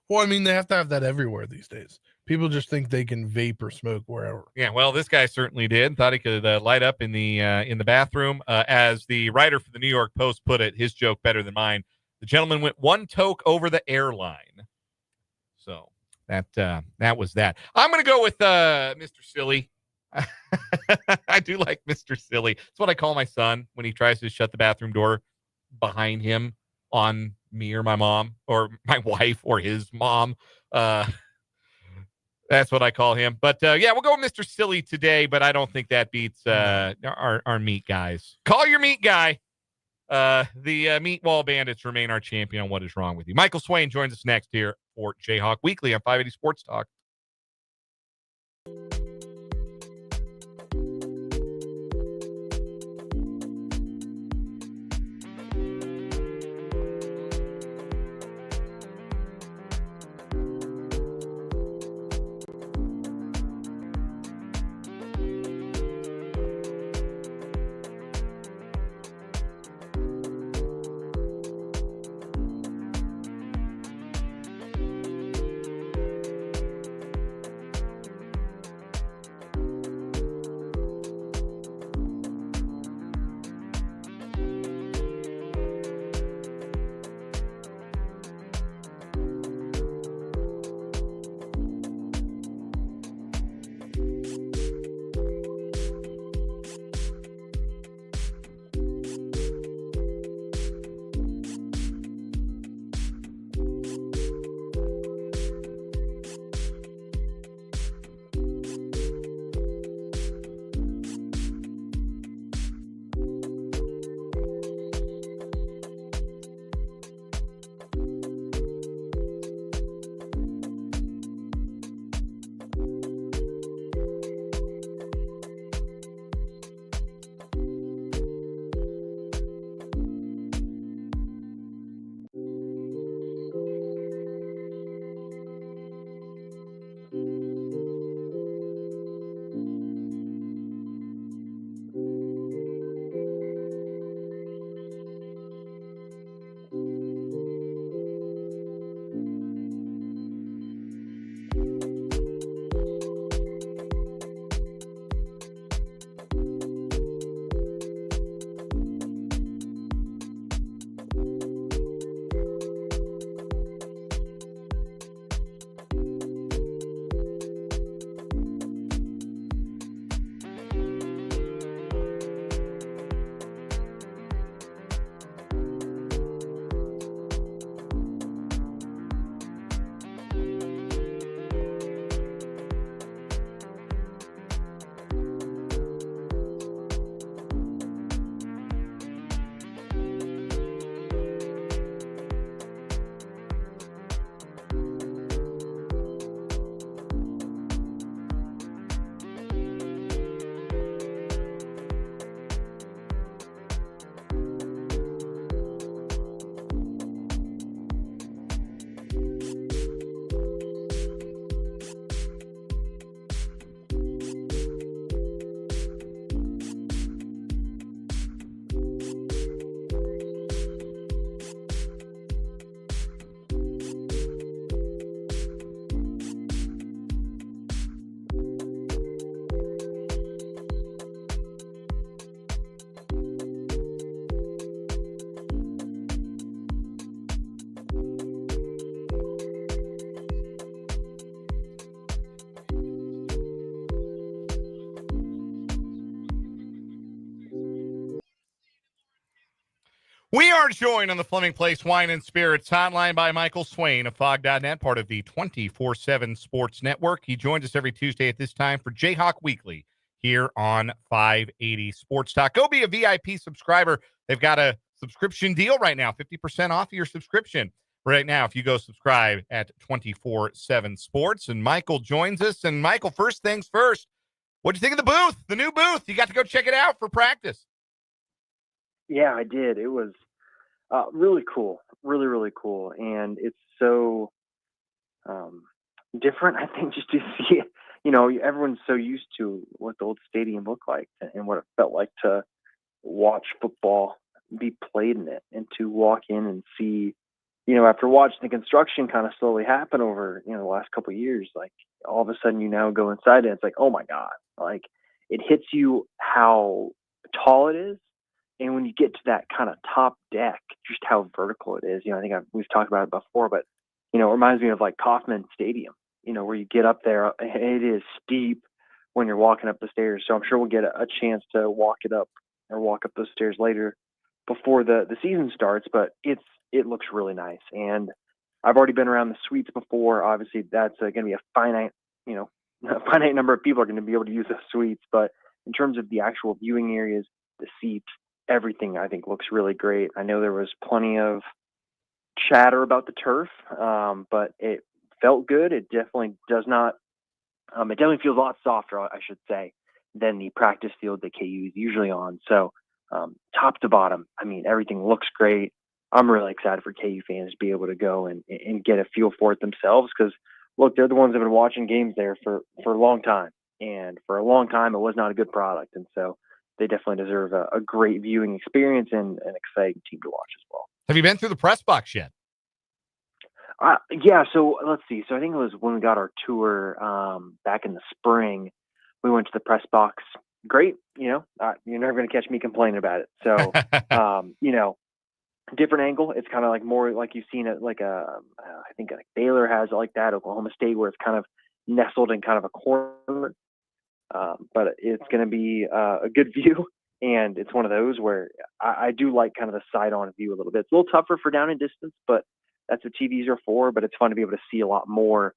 Well, I mean, they have to have that everywhere these days. People just think they can vape or smoke wherever. Yeah, well, this guy certainly did. Thought he could light up in the bathroom. As the writer for the New York Post put it, his joke better than mine. The gentleman went 1 toke over the airline. So that was that. I'm going to go with Mr. Silly. I do like Mr. Silly. It's what I call my son when he tries to shut the bathroom door behind him on me or my mom or my wife or his mom. That's what I call him. But yeah, we'll go with Mr. Silly today, but I don't think that beats our meat guys. Call your meat guy. The Meat Wall Bandits remain our champion on What Is Wrong With You. Michael Swain joins us next here for Jayhawk Weekly on 580 Sports Talk. We are joined on the Fleming Place Wine and Spirits hotline by Michael Swain of Fog.net, part of the 24/7 Sports Network. He joins us every Tuesday at this time for Jayhawk Weekly here on 580 Sports Talk. Go be a VIP subscriber. They've got a subscription deal right now, 50% off your subscription right now if you go subscribe at 24/7 Sports. And Michael joins us. And Michael, first things first, what do you think of the booth, the new booth? You got to go check it out for practice. Yeah, I did. It was really cool, really, really cool. And it's so different, I think, just to see it. You know, everyone's so used to what the old stadium looked like and what it felt like to watch football be played in it, and to walk in and see, you know, after watching the construction kind of slowly happen over, you know, the last couple of years, like all of a sudden you now go inside and it's like, oh my God, like it hits you how tall it is. And when you get to that kind of top deck, just how vertical it is, you know, I think we've talked about it before, but, you know, it reminds me of like Kauffman Stadium, you know, where you get up there, it is steep when you're walking up the stairs. So I'm sure we'll get a chance to walk up those stairs later before the season starts, but it looks really nice. And I've already been around the suites before. Obviously that's going to be a finite number of people are going to be able to use the suites, but in terms of the actual viewing areas, the seats, everything I think looks really great. I know there was plenty of chatter about the turf, but it felt good. It definitely does not. It definitely feels a lot softer, I should say, than the practice field that KU is usually on. So top to bottom, I mean, everything looks great. I'm really excited for KU fans to be able to go and get a feel for it themselves, because look, they're the ones that have been watching games there for a long time, and for a long time it was not a good product, and so they definitely deserve a great viewing experience and an exciting team to watch as well. Have you been through the press box yet? Yeah, so let's see. So I think it was when we got our tour back in the spring, we went to the press box. Great, you know, you're never going to catch me complaining about it. So, you know, different angle. It's kind of like more like you've seen it like I think like Baylor has it like that, Oklahoma State, where it's kind of nestled in kind of a corner. But it's going to be a good view, and it's one of those where I do like kind of the side-on view a little bit. It's a little tougher for down and distance, but that's what TVs are for. But it's fun to be able to see a lot more,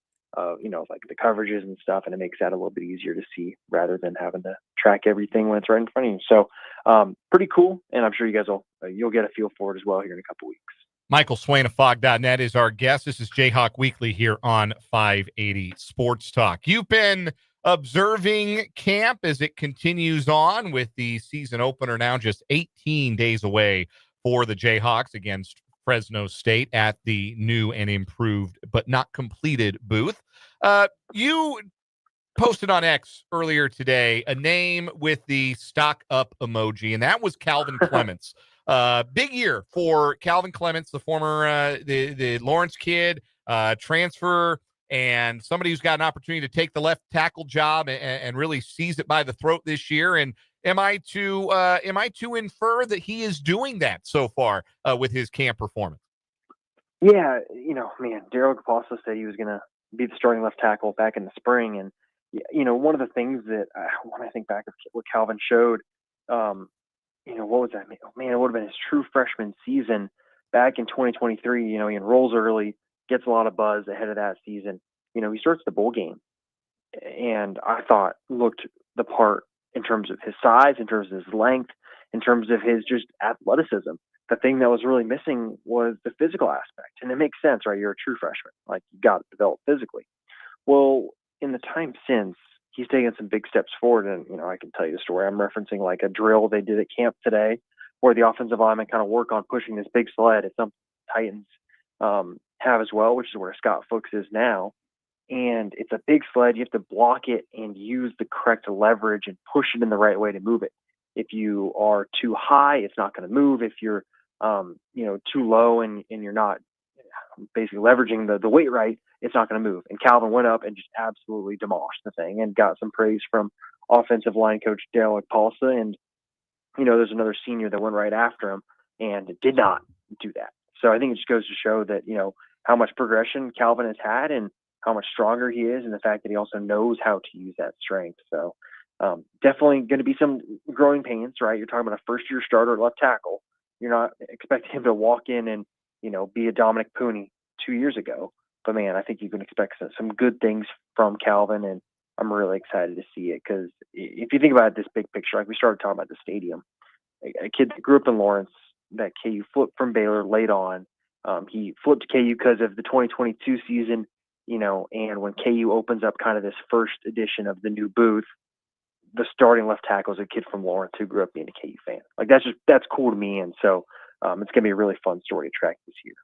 you know, like the coverages and stuff, and it makes that a little bit easier to see rather than having to track everything when it's right in front of you. So pretty cool, and I'm sure you guys you'll get a feel for it as well here in a couple weeks. Michael Swain of Fog.net is our guest. This is Jayhawk Weekly here on 580 Sports Talk. You've been observing camp as it continues on, with the season opener now just 18 days away for the Jayhawks against Fresno State at the new and improved but not completed booth. You posted on X earlier today a name with the stock up emoji, and that was Calvin Clements. Big year for Calvin Clements, the former the Lawrence kid, transfer, and somebody who's got an opportunity to take the left tackle job and really seize it by the throat this year. And am I to infer that he is doing that so far with his camp performance? Yeah, you know, man, Daryl Kapasa said he was going to be the starting left tackle back in the spring, and you know, one of the things that when I think back of what Calvin showed, you know, what was that? Oh, man, it would have been his true freshman season back in 2023. You know, he enrolls early, gets a lot of buzz ahead of that season. You know, he starts the bowl game, and I thought looked the part in terms of his size, in terms of his length, in terms of his just athleticism. The thing that was really missing was the physical aspect, and it makes sense, right? You're a true freshman, like you got to develop physically. Well, in the time since, he's taken some big steps forward, and you know, I can tell you the story. I'm referencing like a drill they did at camp today, where the offensive linemen kind of work on pushing this big sled. It's something Titans have as well, which is where Scott Fuchs is now. And it's a big sled. You have to block it and use the correct leverage and push it in the right way to move it. If you are too high, it's not going to move. If you're, you know, too low and you're not basically leveraging the weight right, it's not going to move. And Calvin went up and just absolutely demolished the thing and got some praise from offensive line coach Daryl Kapasa. And, you know, there's another senior that went right after him and did not do that. So I think it just goes to show that, you know, how much progression Calvin has had and how much stronger he is, and the fact that he also knows how to use that strength. So definitely going to be some growing pains, right? You're talking about a first-year starter at left tackle. You're not expecting him to walk in and, be a Dominic Pooney 2 years ago. But man, I think you can expect some good things from Calvin, and I'm really excited to see it because if you think about it, this big picture, like we started talking about the stadium, a kid that grew up in Lawrence, that KU flipped from Baylor late on. He flipped to KU because of the 2022 season, and when KU opens up kind of this first edition of the new booth, the starting left tackle is a kid from Lawrence who grew up being a KU fan. Like that's cool to me, and so it's going to be a really fun story to track this year.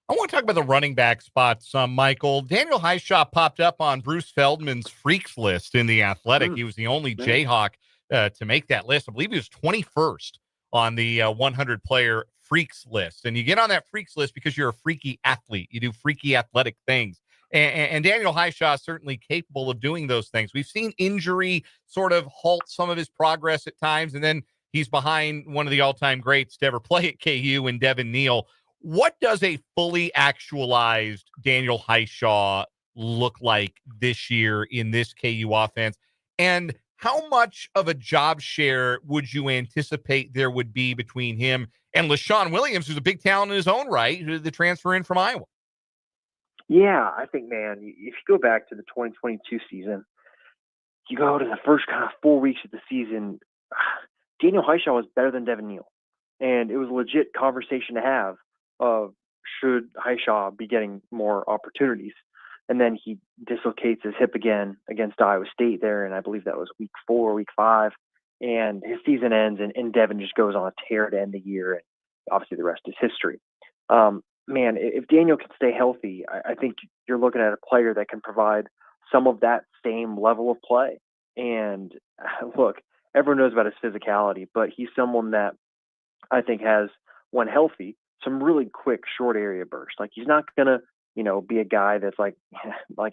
I want to talk about the running back spots, Michael. Daniel Highshaw popped up on Bruce Feldman's Freaks list in The Athletic. He was the only Jayhawk to make that list. I believe he was 21st on the 100-player Freaks list. And you get on that Freaks list because you're a freaky athlete. You do freaky athletic things. And Daniel Highshaw is certainly capable of doing those things. We've seen injury sort of halt some of his progress at times, and then he's behind one of the all-time greats to ever play at KU and Devin Neal. What does a fully actualized Daniel Highshaw look like this year in this KU offense? And how much of a job share would you anticipate there would be between him and LaShawn Williams, who's a big talent in his own right, the transfer in from Iowa? Yeah, I think, man, if you go back to the 2022 season, you go to the first kind of 4 weeks of the season, Daniel Highshaw was better than Devin Neal. And it was a legit conversation to have of should Highshaw be getting more opportunities. And then he dislocates his hip again against Iowa State there, and I believe that was week 4, week 5. And his season ends, and Devin just goes on a tear to end the year, and obviously the rest is history. Man, if Daniel can stay healthy, I think you're looking at a player that can provide some of that same level of play. And look, everyone knows about his physicality, but he's someone that I think has, when healthy, some really quick short area bursts. Like he's not going to, be a guy that's like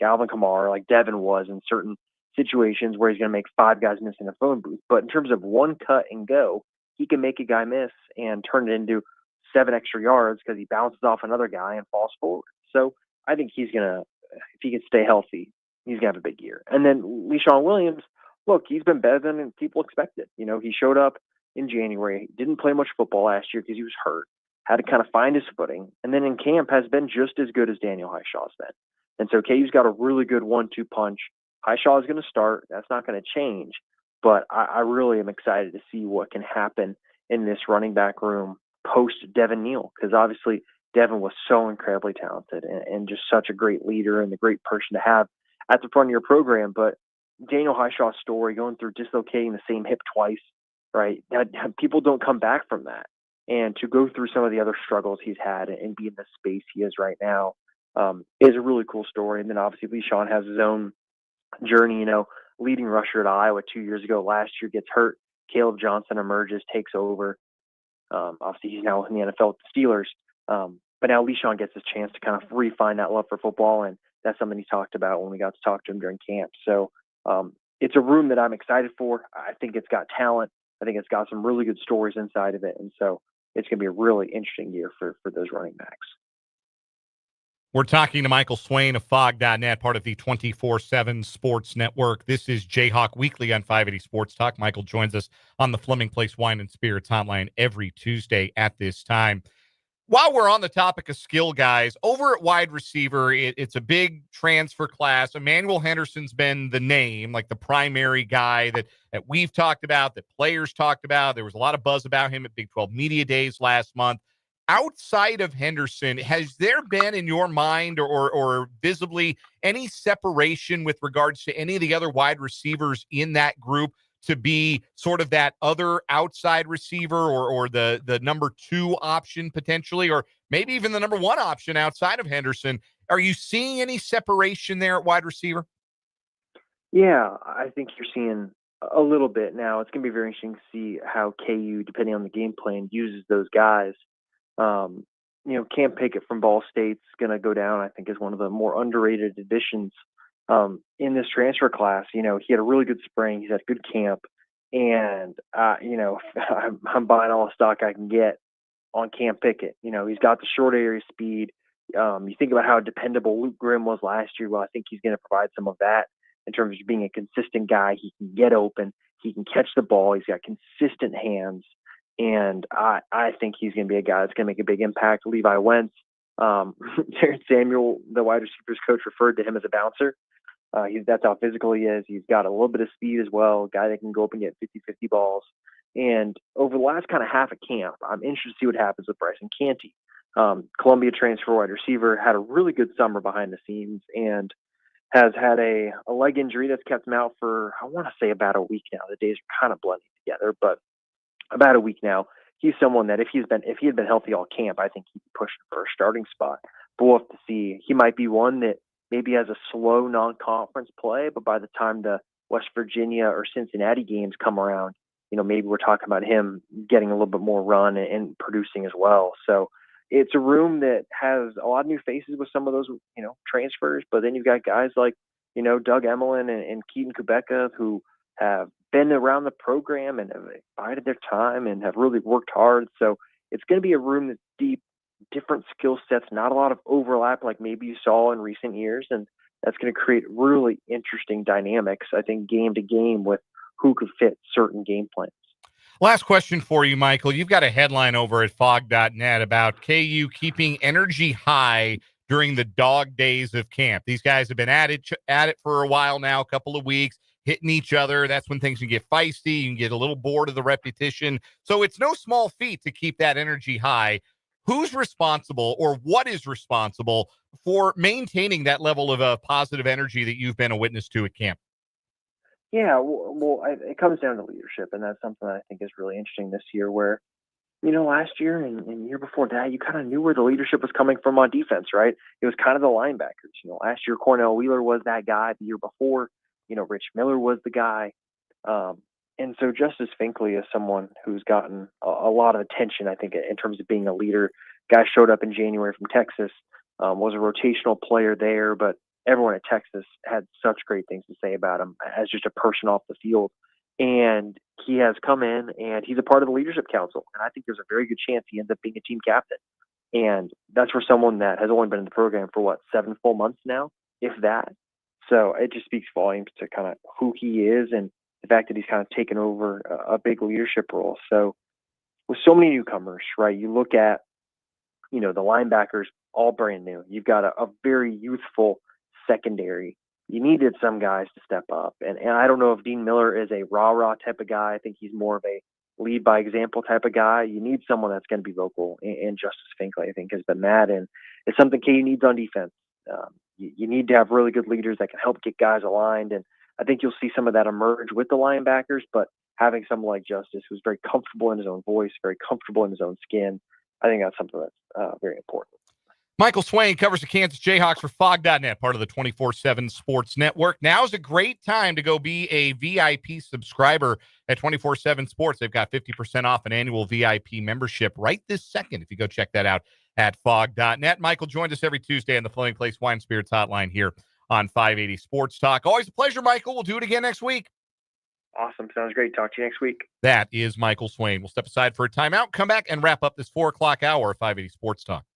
Alvin Kamara, like Devin was in certain situations where he's going to make 5 guys miss in a phone booth. But in terms of one cut and go, he can make a guy miss and turn it into 7 extra yards because he bounces off another guy and falls forward. So I think he's going to, if he can stay healthy, he's going to have a big year. And then LaShawn Williams, look, he's been better than people expected. He showed up in January, didn't play much football last year because he was hurt, had to kind of find his footing. And then in camp has been just as good as Daniel Highshaw's been. And so KU's got a really good 1-2 punch. Highshaw is going to start. That's not going to change. But I really am excited to see what can happen in this running back room post Devin Neal, because obviously Devin was so incredibly talented and just such a great leader and a great person to have at the front of your program. But Daniel Highshaw's story, going through dislocating the same hip twice, right? People don't come back from that. And to go through some of the other struggles he's had and be in the space he is right now is a really cool story. And then obviously LaShawn has his own journey, leading rusher at Iowa 2 years ago. Last year gets hurt. Caleb Johnson emerges, takes over. Obviously he's now in the NFL with the Steelers. But now LaShawn gets his chance to kind of refine that love for football. And that's something he talked about when we got to talk to him during camp. So it's a room that I'm excited for. I think it's got talent. I think it's got some really good stories inside of it. And so it's going to be a really interesting year for those running backs. We're talking to Michael Swain of Fog.net, part of the 24/7 Sports Network. This is Jayhawk Weekly on 580 Sports Talk. Michael joins us on the Fleming Place Wine and Spirits hotline every Tuesday at this time. While we're on the topic of skill guys, over at wide receiver, it's a big transfer class. Emmanuel Henderson's been the name, like the primary guy that we've talked about, that players talked about. There was a lot of buzz about him at Big 12 Media Days last month. Outside of Henderson, has there been in your mind or visibly any separation with regards to any of the other wide receivers in that group to be sort of that other outside receiver or the number 2 option potentially, or maybe even the number 1 option outside of Henderson? Are you seeing any separation there at wide receiver? Yeah, I think you're seeing a little bit now. It's going to be very interesting to see how KU, depending on the game plan, uses those guys. Cam Pickett from Ball State's going to go down, I think, as one of the more underrated additions in this transfer class. He had a really good spring. He's had a good camp. And, I'm buying all the stock I can get on Cam Pickett. He's got the short area speed. You think about how dependable Luke Grimm was last year. Well, I think he's going to provide some of that in terms of being a consistent guy. He can get open. He can catch the ball. He's got consistent hands. And I think he's going to be a guy that's going to make a big impact. Levi Wentz, Terrence Samuel, the wide receivers coach, referred to him as a bouncer. That's how physical he is. He's got a little bit of speed as well, a guy that can go up and get 50-50 balls. And over the last kind of half of camp, I'm interested to see what happens with Bryson Canty. Columbia transfer wide receiver, had a really good summer behind the scenes and has had a leg injury that's kept him out for, I want to say, about a week now. The days are kind of blending together, but about a week now. He's someone that if he had been healthy all camp, I think he'd be pushing for a starting spot. But we'll have to see. He might be one that maybe has a slow non-conference play, but by the time the West Virginia or Cincinnati games come around, maybe we're talking about him getting a little bit more run and producing as well. So it's a room that has a lot of new faces with some of those, transfers. But then you've got guys like, Doug Emmelin and Keaton Kubeka who have been around the program and have bided their time and have really worked hard. So it's going to be a room that's deep, different skill sets, not a lot of overlap like maybe you saw in recent years. And that's going to create really interesting dynamics, I think, game to game with who could fit certain game plans. Last question for you, Michael. You've got a headline over at fog.net about KU keeping energy high during the dog days of camp. These guys have been at it for a while now, a couple of weeks, hitting each other. That's when things can get feisty. You can get a little bored of the repetition. So it's no small feat to keep that energy high. Who's responsible or what is responsible for maintaining that level of positive energy that you've been a witness to at camp? Yeah, well, it comes down to leadership, and that's something that I think is really interesting this year where, last year and year before that, you kind of knew where the leadership was coming from on defense, right? It was kind of the linebackers. Last year, Cornell Wheeler was that guy. The year before, Rich Miller was the guy. And so Justice Finkley is someone who's gotten a lot of attention, I think, in terms of being a leader. Guy showed up in January from Texas, was a rotational player there, but everyone at Texas had such great things to say about him as just a person off the field. And he has come in and he's a part of the leadership council. And I think there's a very good chance he ends up being a team captain. And that's for someone that has only been in the program for 7 full months now, if that. So it just speaks volumes to kind of who he is and the fact that he's kind of taken over a big leadership role. So with so many newcomers, right, you look at, the linebackers, all brand new. You've got a very youthful secondary. You needed some guys to step up. And I don't know if Dean Miller is a rah-rah type of guy. I think he's more of a lead by example type of guy. You need someone that's going to be vocal. And Justice Finkley, I think, has been that. And it's something KU needs on defense. You need to have really good leaders that can help get guys aligned. And I think you'll see some of that emerge with the linebackers, but having someone like Justice who's very comfortable in his own voice, very comfortable in his own skin, I think that's something that's very important. Michael Swain covers the Kansas Jayhawks for fog.net, part of the 24/7 Sports Network. Now's a great time to go be a VIP subscriber at 24/7 Sports. They've got 50% off an annual VIP membership right this second if you go check that out at fog.net. Michael joined us every Tuesday on the Flowing Place Wine Spirits Hotline here on 580 Sports Talk. Always a pleasure, Michael. We'll do it again next week. Awesome. Sounds great. Talk to you next week. That is Michael Swain. We'll step aside for a timeout, come back, and wrap up this 4 o'clock hour of 580 Sports Talk.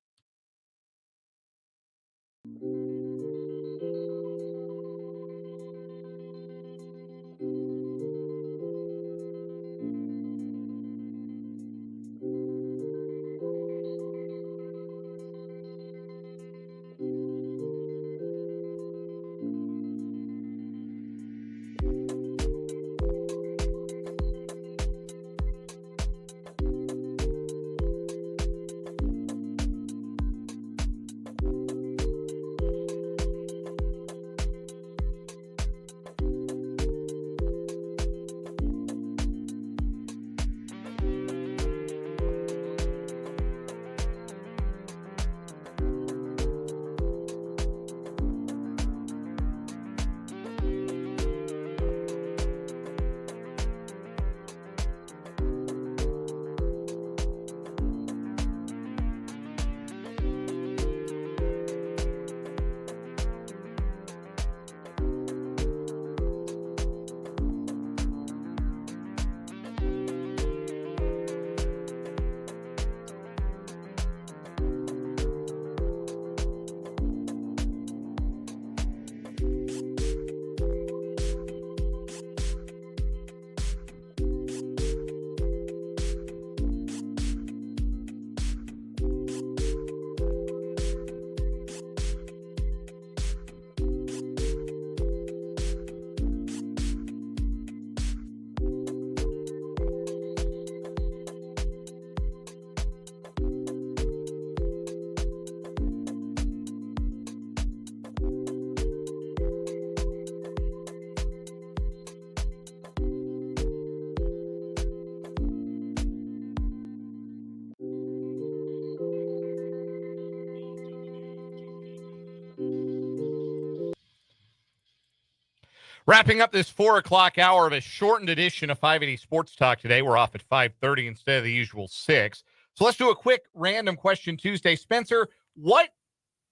Wrapping up this 4 o'clock hour of a shortened edition of 580 Sports Talk today. We're off at 5:30 instead of the usual 6. So let's do a quick random question Tuesday. Spencer, what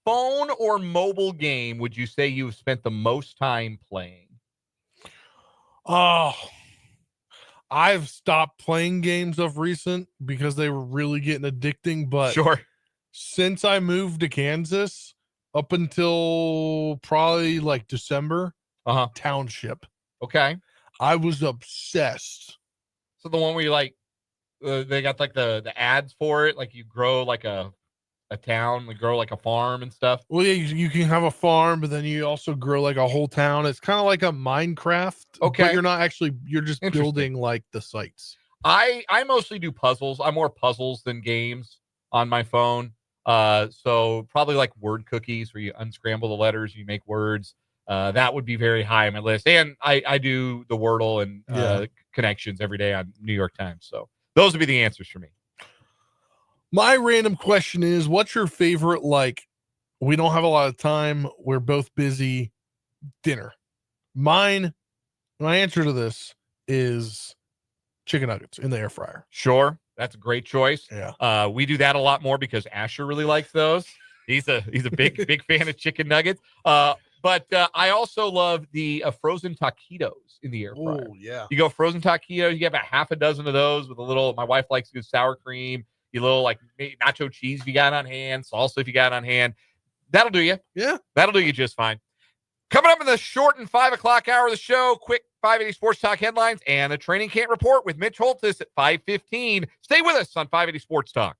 phone or mobile game would you say you've spent the most time playing? Oh, I've stopped playing games of recent because they were really getting addicting. But sure, since I moved to Kansas up until probably like December, Township. Okay. I was obsessed. So the one where you like, they got like the ads for it, like you grow like a town, like grow like a farm and stuff. Well, yeah, you can have a farm, but then you also grow like a whole town. It's kind of like a Minecraft. Okay. But you're not actually, you're just building like the sites. I mostly do puzzles. I'm more puzzles than games on my phone. So probably like word cookies where you unscramble the letters, you make words. That would be very high on my list. And I do the Wordle and connections every day on New York Times. So those would be the answers for me. My random question is, what's your favorite, like, we don't have a lot of time, we're both busy, dinner? My answer to this is chicken nuggets in the air fryer. Sure. That's a great choice. Yeah. We do that a lot more because Asher really likes those. He's a big fan of chicken nuggets. But I also love the frozen taquitos in the air fryer. Oh, yeah. You go frozen taquitos, you get about half a dozen of those with a little, my wife likes to do sour cream, you little like nacho cheese if you got it on hand, salsa if you got it on hand. That'll do you. Yeah. That'll do you just fine. Coming up in the shortened 5 o'clock hour of the show, quick 580 Sports Talk headlines and a training camp report with Mitch Holthus at 5:15. Stay with us on 580 Sports Talk.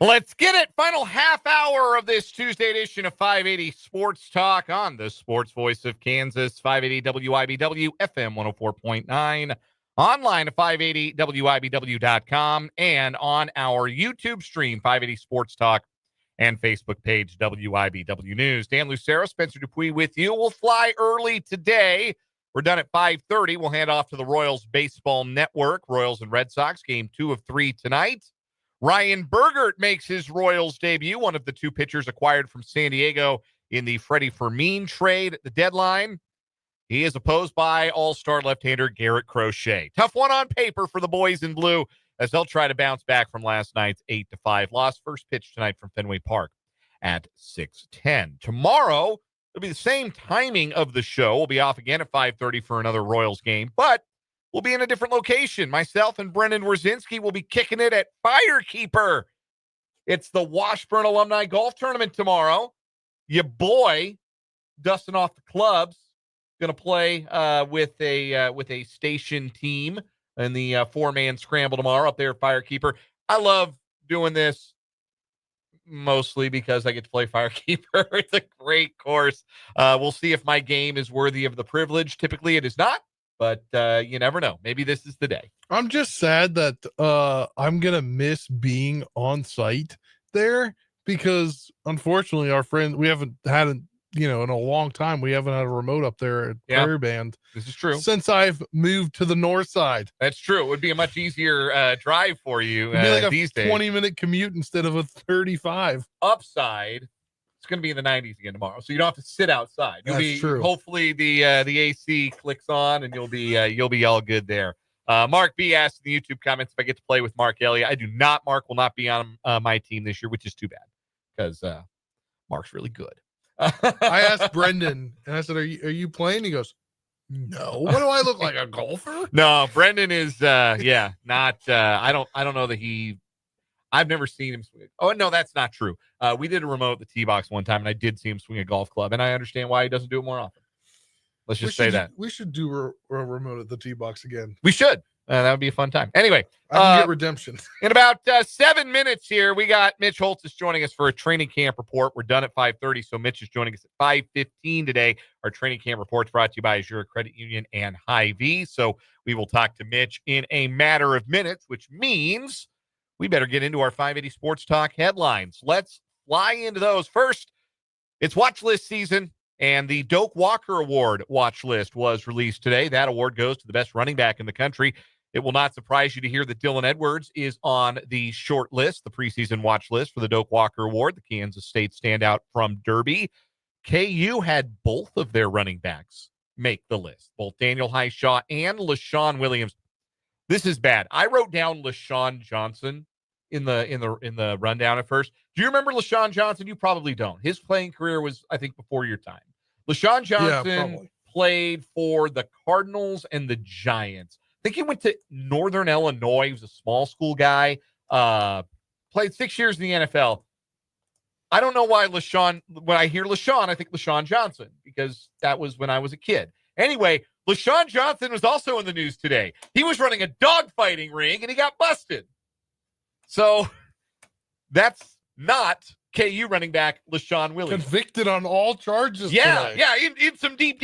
Let's get it. Final half hour of this Tuesday edition of 580 Sports Talk on the Sports Voice of Kansas, 580 WIBW, FM 104.9, online at 580WIBW.com, and on our YouTube stream, 580 Sports Talk, and Facebook page, WIBW News. Dan Lucero, Spencer Dupuis with you. We'll fly early today. We're done at 5:30. We'll hand off to the Royals Baseball Network. Royals and Red Sox, game 2 of 3 tonight. Ryan Bergert makes his Royals debut, one of the 2 pitchers acquired from San Diego in the Freddie Fermin trade at the deadline. He is opposed by all-star left-hander Garrett Crochet. Tough one on paper for the boys in blue as they'll try to bounce back from last night's 8-5 loss. First pitch tonight from Fenway Park at 6:10. Tomorrow, it'll be the same timing of the show. We'll be off again at 5:30 for another Royals game, but we'll be in a different location. Myself and Brendan Wrzinski will be kicking it at Firekeeper. It's the Washburn Alumni Golf Tournament tomorrow. Your boy, dusting off the clubs, going to play with a station team in the 4-man scramble tomorrow up there at Firekeeper. I love doing this mostly because I get to play Firekeeper. It's a great course. We'll see if my game is worthy of the privilege. Typically, it is not. But you never know. Maybe this is the day. I'm just sad that I'm going to miss being on site there because, unfortunately, our friend, we haven't had, in a long time, we haven't had a remote up there at Prairie Band. This is true. Since I've moved to the north side. That's true. It would be a much easier drive for you these days. 20-minute commute instead of a 35. Upside, it's going to be in the 90s again tomorrow, so you don't have to sit outside. That's true. Hopefully the AC clicks on, and you'll be all good there. Mark B asked in the YouTube comments if I get to play with Mark Elliott. I do not. Mark will not be on my team this year, which is too bad because Mark's really good. I asked Brendan, and I said, "Are you playing?" He goes, "No. What do I look like, a golfer?" No, Brendan is not. I don't know that he. I've never seen him swing. Oh, no, that's not true. We did a remote at the tee box one time, and I did see him swing a golf club, and I understand why he doesn't do it more often. Let's just say that. We should do a remote at the tee box again. We should. That would be a fun time. Anyway. I can get redemption. In about 7 minutes here, we got Mitch Holthus joining us for a training camp report. We're done at 5:30, so Mitch is joining us at 5:15 today. Our training camp report's brought to you by Azure Credit Union and Hy-Vee, so we will talk to Mitch in a matter of minutes, which means we better get into our 580 Sports Talk headlines. Let's fly into those. First, it's watch list season, and the Doak Walker Award watch list was released today. That award goes to the best running back in the country. It will not surprise you to hear that Dylan Edwards is on the short list, the preseason watch list for the Doak Walker Award, the Kansas State standout from Derby. KU had both of their running backs make the list, both Daniel Highshaw and LaShawn Williams. This is bad. I wrote down LaShawn Johnson in the rundown at first. Do you remember LaShawn Johnson? You probably don't. His playing career was, I think, before your time. LaShawn Johnson played for the Cardinals and the Giants. I think he went to Northern Illinois. He was a small school guy. Played 6 years in the NFL. I don't know why LaShawn, when I hear LaShawn, I think LaShawn Johnson, because that was when I was a kid. Anyway, LaShawn Johnson was also in the news today. He was running a dogfighting ring, and he got busted. So that's not KU running back LaShawn Williams. Convicted on all charges Yeah, today. yeah, in some deep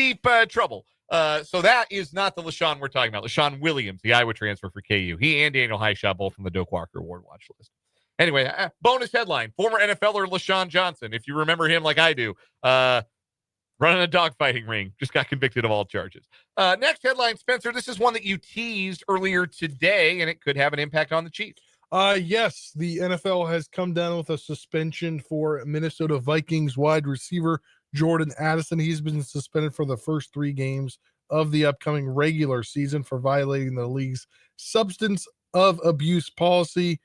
trouble. So that is not the LaShawn we're talking about. LaShawn Williams, the Iowa transfer for KU. He and Daniel Highshaw both on the Doak Walker Award watch list. Anyway, bonus headline. Former NFLer LaShawn Johnson, if you remember him like I do, running a dogfighting ring, just got convicted of all charges. Next headline, Spencer, this is one that you teased earlier today, and it could have an impact on the Chiefs. Yes, the NFL has come down with a suspension for Minnesota Vikings wide receiver Jordan Addison. He's been suspended for the first 3 games of the upcoming regular season for violating the league's substance of abuse policy.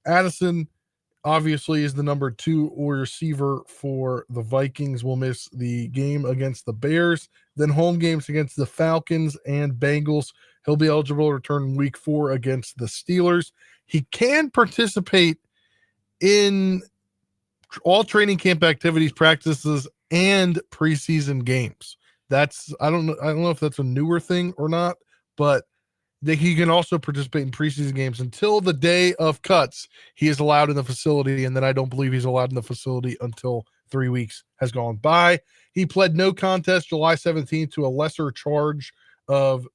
Addison obviously is the number 2 receiver for the Vikings. Will miss the game against the Bears, then home games against the Falcons and Bengals. He'll be eligible to return in week 4 against the Steelers. He can participate in all training camp activities, practices, and preseason games. I don't know if that's a newer thing or not, but he can also participate in preseason games until the day of cuts. He is allowed in the facility, and then I don't believe he's allowed in the facility until 3 weeks has gone by. He pled no contest July 17th to a lesser charge to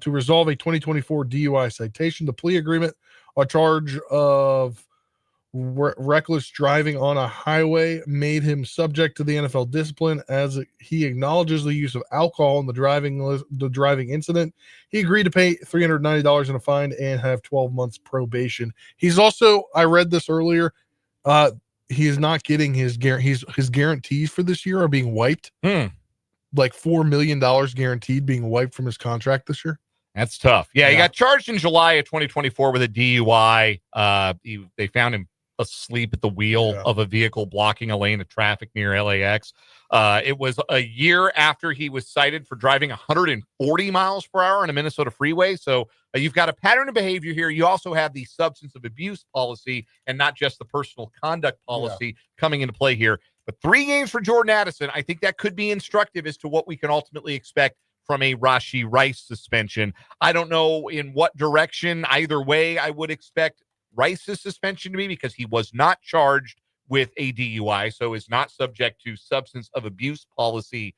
resolve a 2024 DUI citation. The plea agreement, a charge of reckless driving on a highway, made him subject to the NFL discipline as he acknowledges the use of alcohol in the driving incident. He agreed to pay $390 in a fine and have 12 months probation. He's also, I read this earlier, he is not getting his guarantees for this year are being wiped. Like $4 million guaranteed being wiped from his contract this year. That's tough. Yeah, he got charged in July of 2024 with a DUI. They found him asleep at the wheel of a vehicle blocking a lane of traffic near LAX. It was a year after he was cited for driving 140 miles per hour on a Minnesota freeway. So you've got a pattern of behavior here. You also have the substance of abuse policy and not just the personal conduct policy coming into play here. But 3 games for Jordan Addison, I think that could be instructive as to what we can ultimately expect from a Rashee Rice suspension. I don't know in what direction either way I would expect Rice's suspension to be, because he was not charged with a DUI, so is not subject to substance of abuse policy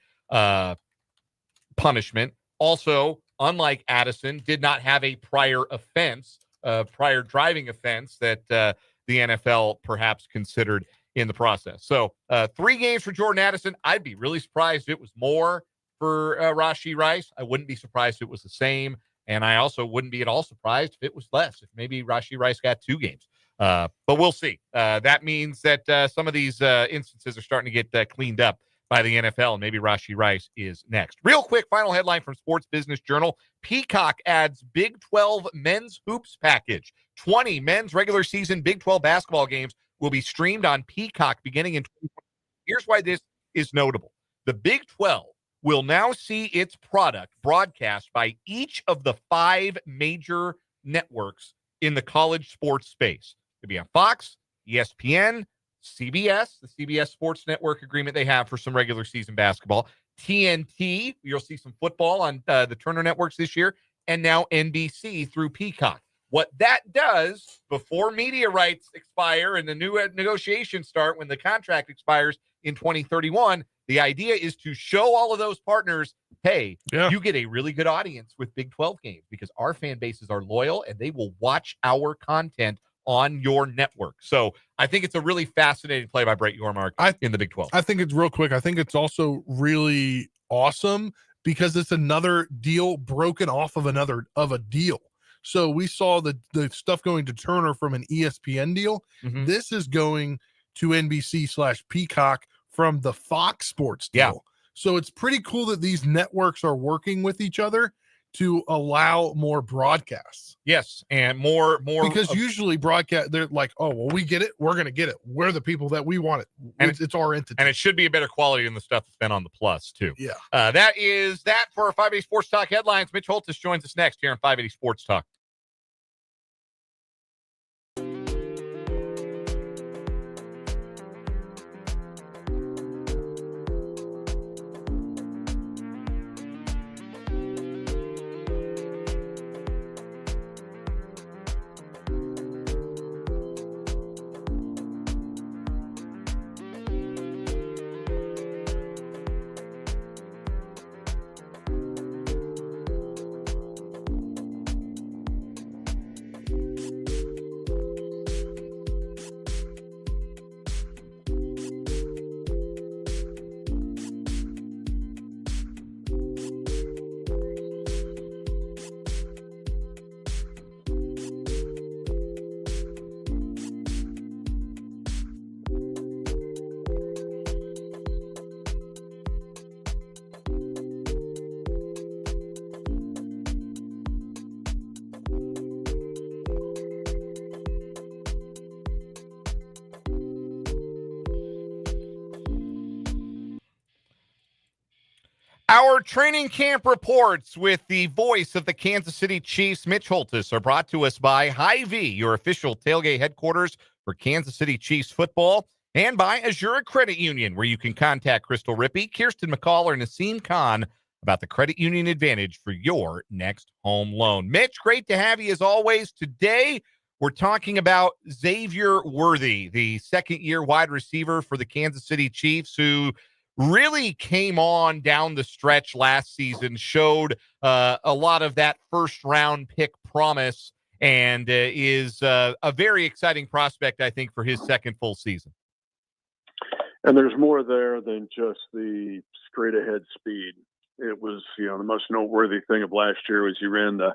punishment. Also, unlike Addison, did not have a prior driving offense that the NFL perhaps considered in the process. So 3 games for Jordan Addison. I'd be really surprised if it was more for Rashee Rice. I wouldn't be surprised if it was the same. And I also wouldn't be at all surprised if it was less, if maybe Rashee Rice got 2 games. But we'll see. That means that some of these instances are starting to get cleaned up by the NFL, and maybe Rashee Rice is next. Real quick, final headline from Sports Business Journal. Peacock adds Big 12 men's hoops package. 20 men's regular season Big 12 basketball games will be streamed on Peacock beginning in 2020. Here's why this is notable. The Big 12 will now see its product broadcast by each of the 5 major networks in the college sports space. It'll be on Fox, ESPN, CBS, the CBS Sports Network agreement they have for some regular season basketball, TNT, you'll see some football on the Turner networks this year, and now NBC through Peacock. What that does before media rights expire and the new negotiations start when the contract expires in 2031, the idea is to show all of those partners, hey, you get a really good audience with Big 12 games because our fan bases are loyal and they will watch our content on your network. So I think it's a really fascinating play by Brett Yormark in the Big 12. I think it's real quick. I think it's also really awesome because it's another deal broken off of a deal. So we saw the stuff going to Turner from an ESPN deal. Mm-hmm. This is going to NBC/Peacock from the Fox Sports deal. Yeah. So it's pretty cool that these networks are working with each other to allow more broadcasts. Yes, and more because usually broadcast they're like, oh well, we get it, we're gonna get it. We're the people that we want it, and it's our entity, and it should be a better quality than the stuff that's been on the Plus too. Yeah, that is that for our 580 Sports Talk headlines. Mitch Holthus joins us next here on 580 Sports Talk. Our training camp reports with the voice of the Kansas City Chiefs, Mitch Holthus, are brought to us by Hy-Vee, your official tailgate headquarters for Kansas City Chiefs football, and by Azura Credit Union, where you can contact Crystal Rippey, Kirsten McCall, or Naseem Khan about the credit union advantage for your next home loan. Mitch, great to have you as always. Today, we're talking about Xavier Worthy, the second-year wide receiver for the Kansas City Chiefs, who really came on down the stretch last season, showed a lot of that first-round pick promise, and is a very exciting prospect, I think, for his second full season. And there's more there than just the straight-ahead speed. It was, the most noteworthy thing of last year was he ran the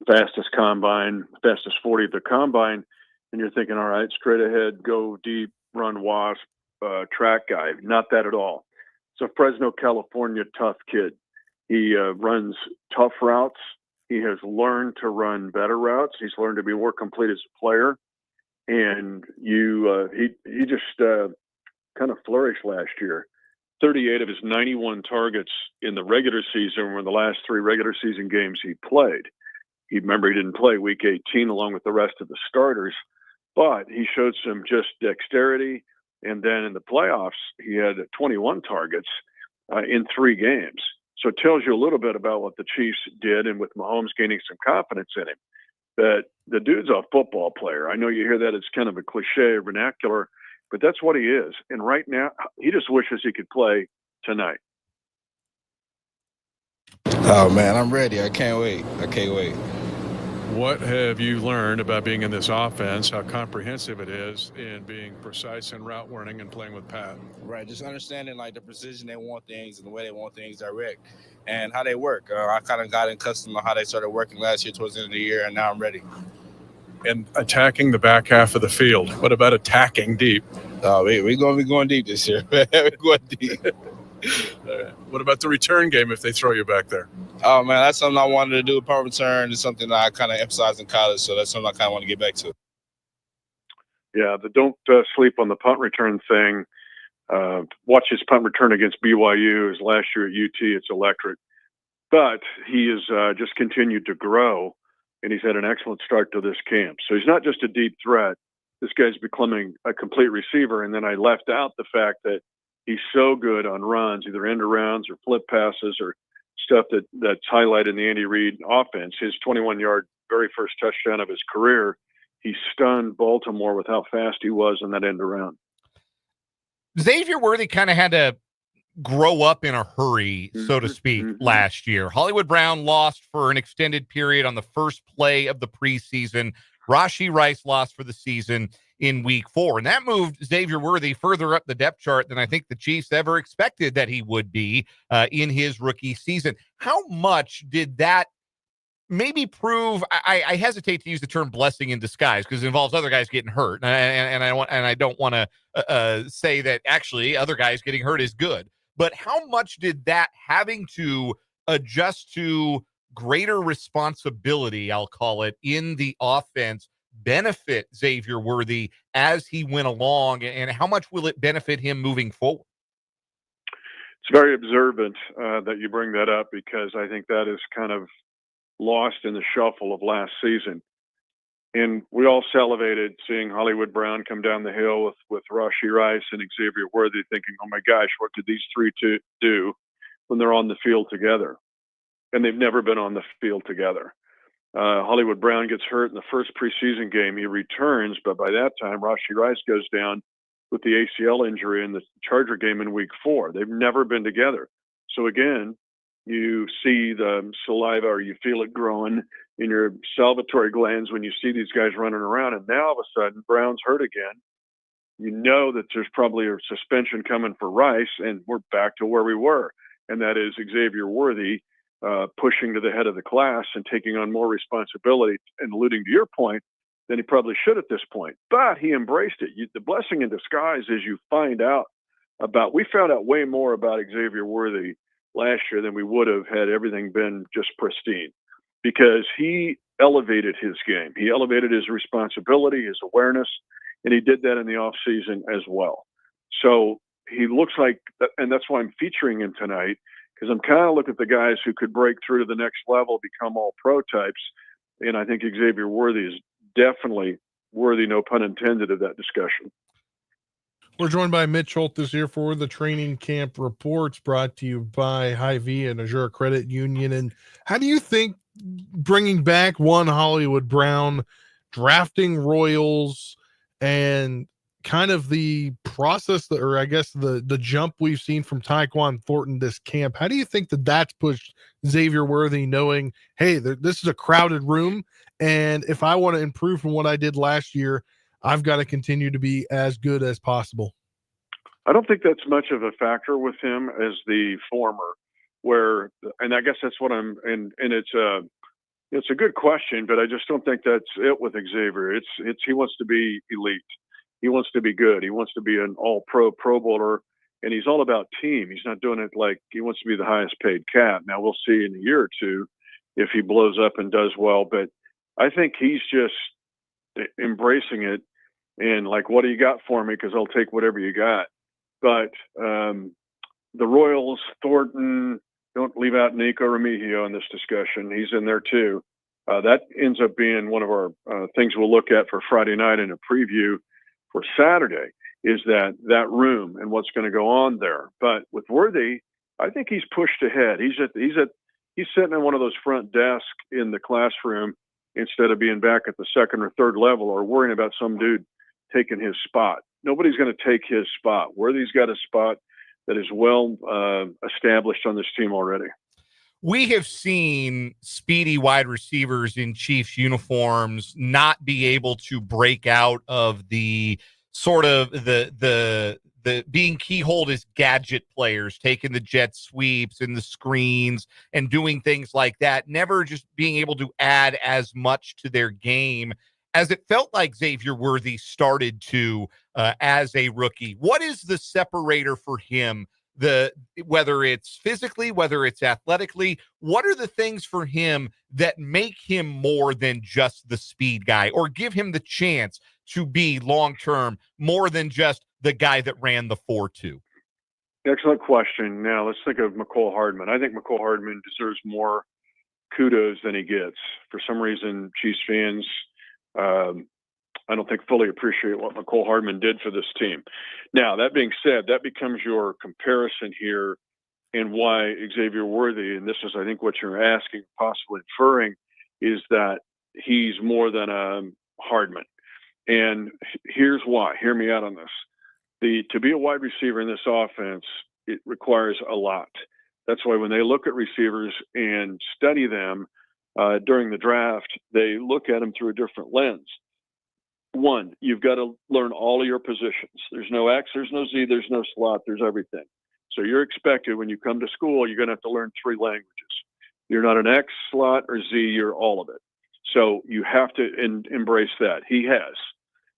fastest 40 at the combine, and you're thinking, all right, straight ahead, go deep, run wasp, track guy. Not that at all. It's a Fresno, California tough kid. He runs tough routes. He has learned to run better routes. He's learned to be more complete as a player, and he just kind of flourished last year. 38 of his 91 targets in the regular season were in the last 3 regular season games he played. Remember, he didn't play week 18 along with the rest of the starters, but he showed some just dexterity. And then in the playoffs, he had 21 targets in 3 games. So it tells you a little bit about what the Chiefs did, and with Mahomes gaining some confidence in him, that the dude's a football player. I know you hear that it's kind of a cliche or vernacular, but that's what he is. And right now, he just wishes he could play tonight. Oh, man, I'm ready. I can't wait. What have you learned about being in this offense, how comprehensive it is in being precise in route running and playing with Pat? Right, just understanding like the precision they want things and the way they want things direct and how they work. I kind of got accustomed to how they started working last year towards the end of the year, and now I'm ready. And attacking the back half of the field. What about attacking deep? We're going to be going deep this year. We're going deep. What about the return game if they throw you back there? Oh, man, that's something I wanted to do. Punt return is something that I kind of emphasized in college, so that's something I kind of want to get back to. Yeah, don't sleep on the punt return thing. Watch his punt return against BYU. His last year at UT, it's electric. But he has just continued to grow, and he's had an excellent start to this camp. So he's not just a deep threat. This guy's becoming a complete receiver, and then I left out the fact that he's so good on runs, either end arounds or flip passes or stuff that's highlighted in the Andy Reid offense. His 21-yard very first touchdown of his career, he stunned Baltimore with how fast he was in that end around. Xavier Worthy kind of had to grow up in a hurry, so to speak, last year. Hollywood Brown lost for an extended period on the first play of the preseason. Rashee Rice lost for the season in week 4. And that moved Xavier Worthy further up the depth chart than I think the Chiefs ever expected that he would be in his rookie season. How much did that maybe prove, I hesitate to use the term blessing in disguise because it involves other guys getting hurt. And I don't want to say that actually other guys getting hurt is good. But how much did that having to adjust to greater responsibility, I'll call it, in the offense benefit Xavier Worthy as he went along, and how much will it benefit him moving forward? It's very observant that you bring that up, because I think that is kind of lost in the shuffle of last season. And we all salivated seeing Hollywood Brown come down the hill with Rashee Rice and Xavier Worthy, thinking, oh my gosh, what could these three do when they're on the field together? And they've never been on the field together. Hollywood Brown gets hurt in the first preseason game. He returns, but by that time, Rashee Rice goes down with the ACL injury in the Charger game in week 4. They've never been together. So again, you see the saliva, or you feel it growing in your salivatory glands when you see these guys running around. And now all of a sudden, Brown's hurt again. You know that there's probably a suspension coming for Rice, and we're back to where we were. And that is Xavier Worthy pushing to the head of the class and taking on more responsibility, and alluding to your point, than he probably should at this point. But he embraced it. The blessing in disguise is we found out way more about Xavier Worthy last year than we would have had everything been just pristine, because he elevated his game. He elevated his responsibility, his awareness, and he did that in the offseason as well. So he looks like, and that's why I'm featuring him tonight, because I'm kind of looking at the guys who could break through to the next level, become all pro types. And I think Xavier Worthy is definitely worthy, no pun intended, of that discussion. We're joined by Mitch Holthus here for the training camp reports, brought to you by Hy-Vee and Azure Credit Union. And how do you think bringing back one Hollywood Brown, drafting Royals, and kind of the process that, or I guess the jump we've seen from Tyquan Thornton this camp, how do you think that that's pushed Xavier Worthy, knowing, hey, this is a crowded room, and if I want to improve from what I did last year, I've got to continue to be as good as possible? I don't think that's much of a factor with him as the former, and I guess that's what and it's a good question, but I just don't think that's it with Xavier. He wants to be elite. He wants to be good. He wants to be an all-pro Pro Bowler, and he's all about team. He's not doing it like he wants to be the highest paid cat. Now we'll see in a year or two if he blows up and does well, but I think he's just embracing it and like, what do you got for me? Because I'll take whatever you got. But the Royals, Thornton, don't leave out Nico Remigio in this discussion. He's in there too. That ends up being one of our things we'll look at for Friday night in a preview for Saturday, is that room and what's going to go on there. But with Worthy, I think he's pushed ahead. He's sitting in one of those front desks in the classroom instead of being back at the second or third level or worrying about some dude taking his spot. Nobody's going to take his spot. Worthy's got a spot that is well established on this team already. We have seen speedy wide receivers in Chiefs uniforms not be able to break out of the sort of the being keyholed as gadget players, taking the jet sweeps and the screens and doing things like that, never just being able to add as much to their game as it felt like Xavier Worthy started to as a rookie. What is the separator for him? Whether it's physically, whether it's athletically, what are the things for him that make him more than just the speed guy, or give him the chance to be long-term more than just the guy that ran the 4.2? Excellent question. Now let's think of McCole Hardman. I think McCole Hardman deserves more kudos than he gets. For some reason, Chiefs fans, I don't think fully appreciate what McCole Hardman did for this team. Now, that being said, that becomes your comparison here, and why Xavier Worthy, and this is, I think, what you're asking, possibly inferring, is that he's more than a Hardman. And here's why. Hear me out on this. To be a wide receiver in this offense, it requires a lot. That's why when they look at receivers and study them during the draft, they look at them through a different lens. One, you've got to learn all of your positions. There's no X, there's no Z, there's no slot, there's everything. So you're expected when you come to school, you're going to have to learn 3 languages. You're not an X, slot, or Z, you're all of it. So you have to embrace that. He has.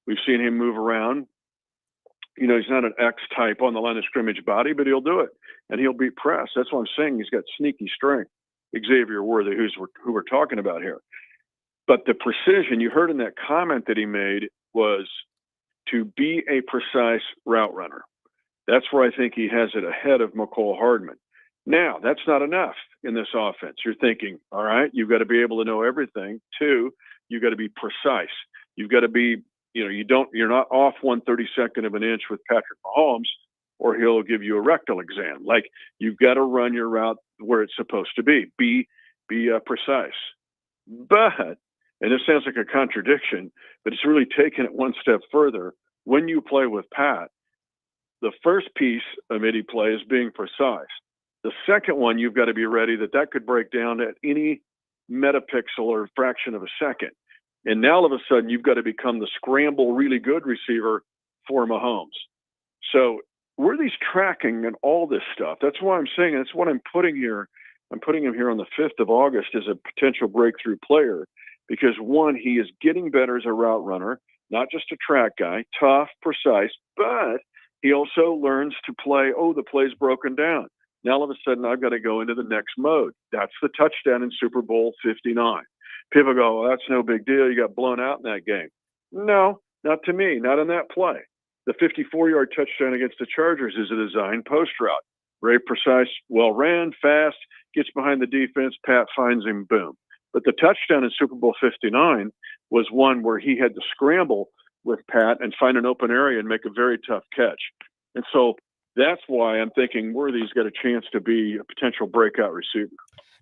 We've seen him move around. You know, he's not an X type on the line of scrimmage body, but he'll do it. And he'll beat press. That's what I'm saying. He's got sneaky strength. Xavier Worthy, who we're talking about here. But the precision you heard in that comment that he made was to be a precise route runner. That's where I think he has it ahead of McCole Hardman. Now, that's not enough in this offense. You're thinking, all right, you've got to be able to know everything. 2, you've got to be precise. You've got to be, you're not off 1/32 of an inch with Patrick Mahomes, or he'll give you a rectal exam. Like, you've got to run your route where it's supposed to be. Be precise. But, and this sounds like a contradiction, but it's really taking it one step further. When you play with Pat, the first piece of any play is being precise. The second one, you've got to be ready that could break down at any metapixel or fraction of a second. And now all of a sudden, you've got to become the scramble, really good receiver for Mahomes. So Worthy's tracking and all this stuff. That's why I'm saying, that's what I'm putting here. I'm putting him here on the 5th of August as a potential breakthrough player because, one, he is getting better as a route runner, not just a track guy, tough, precise, but he also learns to play, the play's broken down. Now all of a sudden I've got to go into the next mode. That's the touchdown in Super Bowl 59. People go, well, that's no big deal. You got blown out in that game. No, not to me, not in that play. The 54-yard touchdown against the Chargers is a design post route. Very precise, well ran, fast, gets behind the defense, Pat finds him, boom. But the touchdown in Super Bowl 59 was one where he had to scramble with Pat and find an open area and make a very tough catch. And so that's why I'm thinking Worthy's got a chance to be a potential breakout receiver.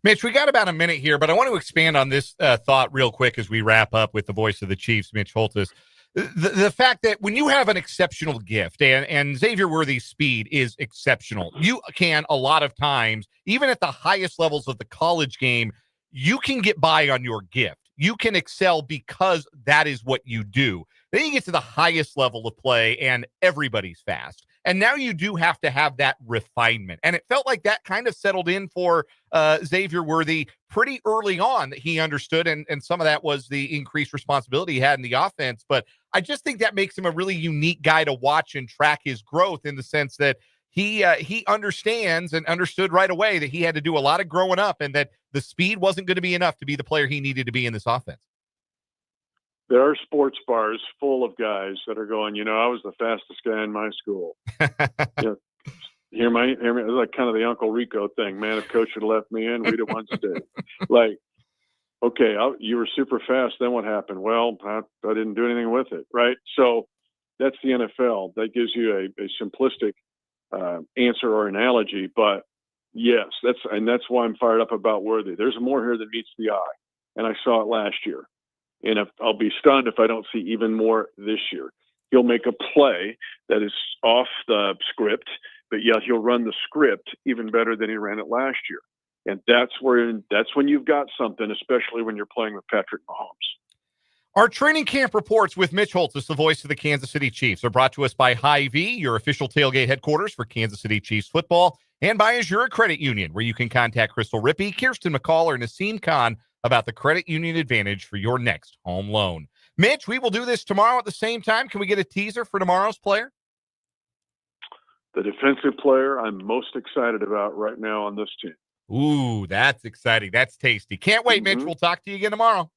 Mitch, we got about a minute here, but I want to expand on this thought real quick as we wrap up with the voice of the Chiefs, Mitch Holthus. The fact that when you have an exceptional gift, and Xavier Worthy's speed is exceptional, you can a lot of times, even at the highest levels of the college game, you can get by on your gift. You can excel because that is what you do. Then you get to the highest level of play and everybody's fast. And now you do have to have that refinement. And it felt like that kind of settled in for Xavier Worthy pretty early on, that he understood. And some of that was the increased responsibility he had in the offense. But I just think that makes him a really unique guy to watch and track his growth, in the sense that he understands and understood right away that he had to do a lot of growing up, and that the speed wasn't going to be enough to be the player he needed to be in this offense. There are sports bars full of guys that are going, I was the fastest guy in my school. Hear me, it's like kind of the Uncle Rico thing. Man, if coach had left me in, we'd have won state. Like, okay, you were super fast. Then what happened? Well, I didn't do anything with it, right? So that's the NFL. That gives you a simplistic answer or analogy. But yes, that's why I'm fired up about Worthy. There's more here than meets the eye, and I saw it last year. And I'll be stunned if I don't see even more this year. He'll make a play that is off the script, but yet he'll run the script even better than he ran it last year. And that's when you've got something, especially when you're playing with Patrick Mahomes. Our training camp reports with Mitch Holthus, the voice of the Kansas City Chiefs, are brought to us by Hy-Vee, your official tailgate headquarters for Kansas City Chiefs football, and by Azure Credit Union, where you can contact Crystal Rippey, Kirsten McCall, or Naseem Khan about the credit union advantage for your next home loan. Mitch, we will do this tomorrow at the same time. Can we get a teaser for tomorrow's player? The defensive player I'm most excited about right now on this team. Ooh, that's exciting. That's tasty. Can't wait, Mitch. We'll talk to you again tomorrow.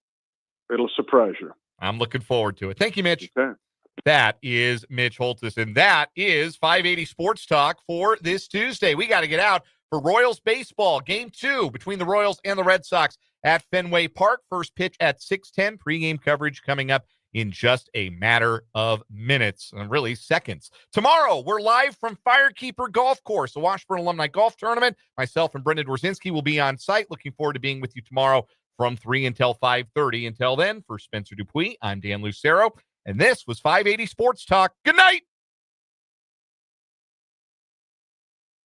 It'll surprise you. I'm looking forward to it. Thank you, Mitch. Okay. That is Mitch Holthus, and that is 580 Sports Talk for this Tuesday. We got to get out for Royals baseball, Game 2 between the Royals and the Red Sox at Fenway Park. First pitch at 6:10. Pregame coverage coming up in just a matter of minutes, and really seconds. Tomorrow, we're live from Firekeeper Golf Course, the Washburn Alumni Golf Tournament. Myself and Brendan Dworzinski will be on site. Looking forward to being with you tomorrow from 3 until 5:30. Until then, for Spencer Dupuis, I'm Dan Lucero, and this was 580 Sports Talk. Good night.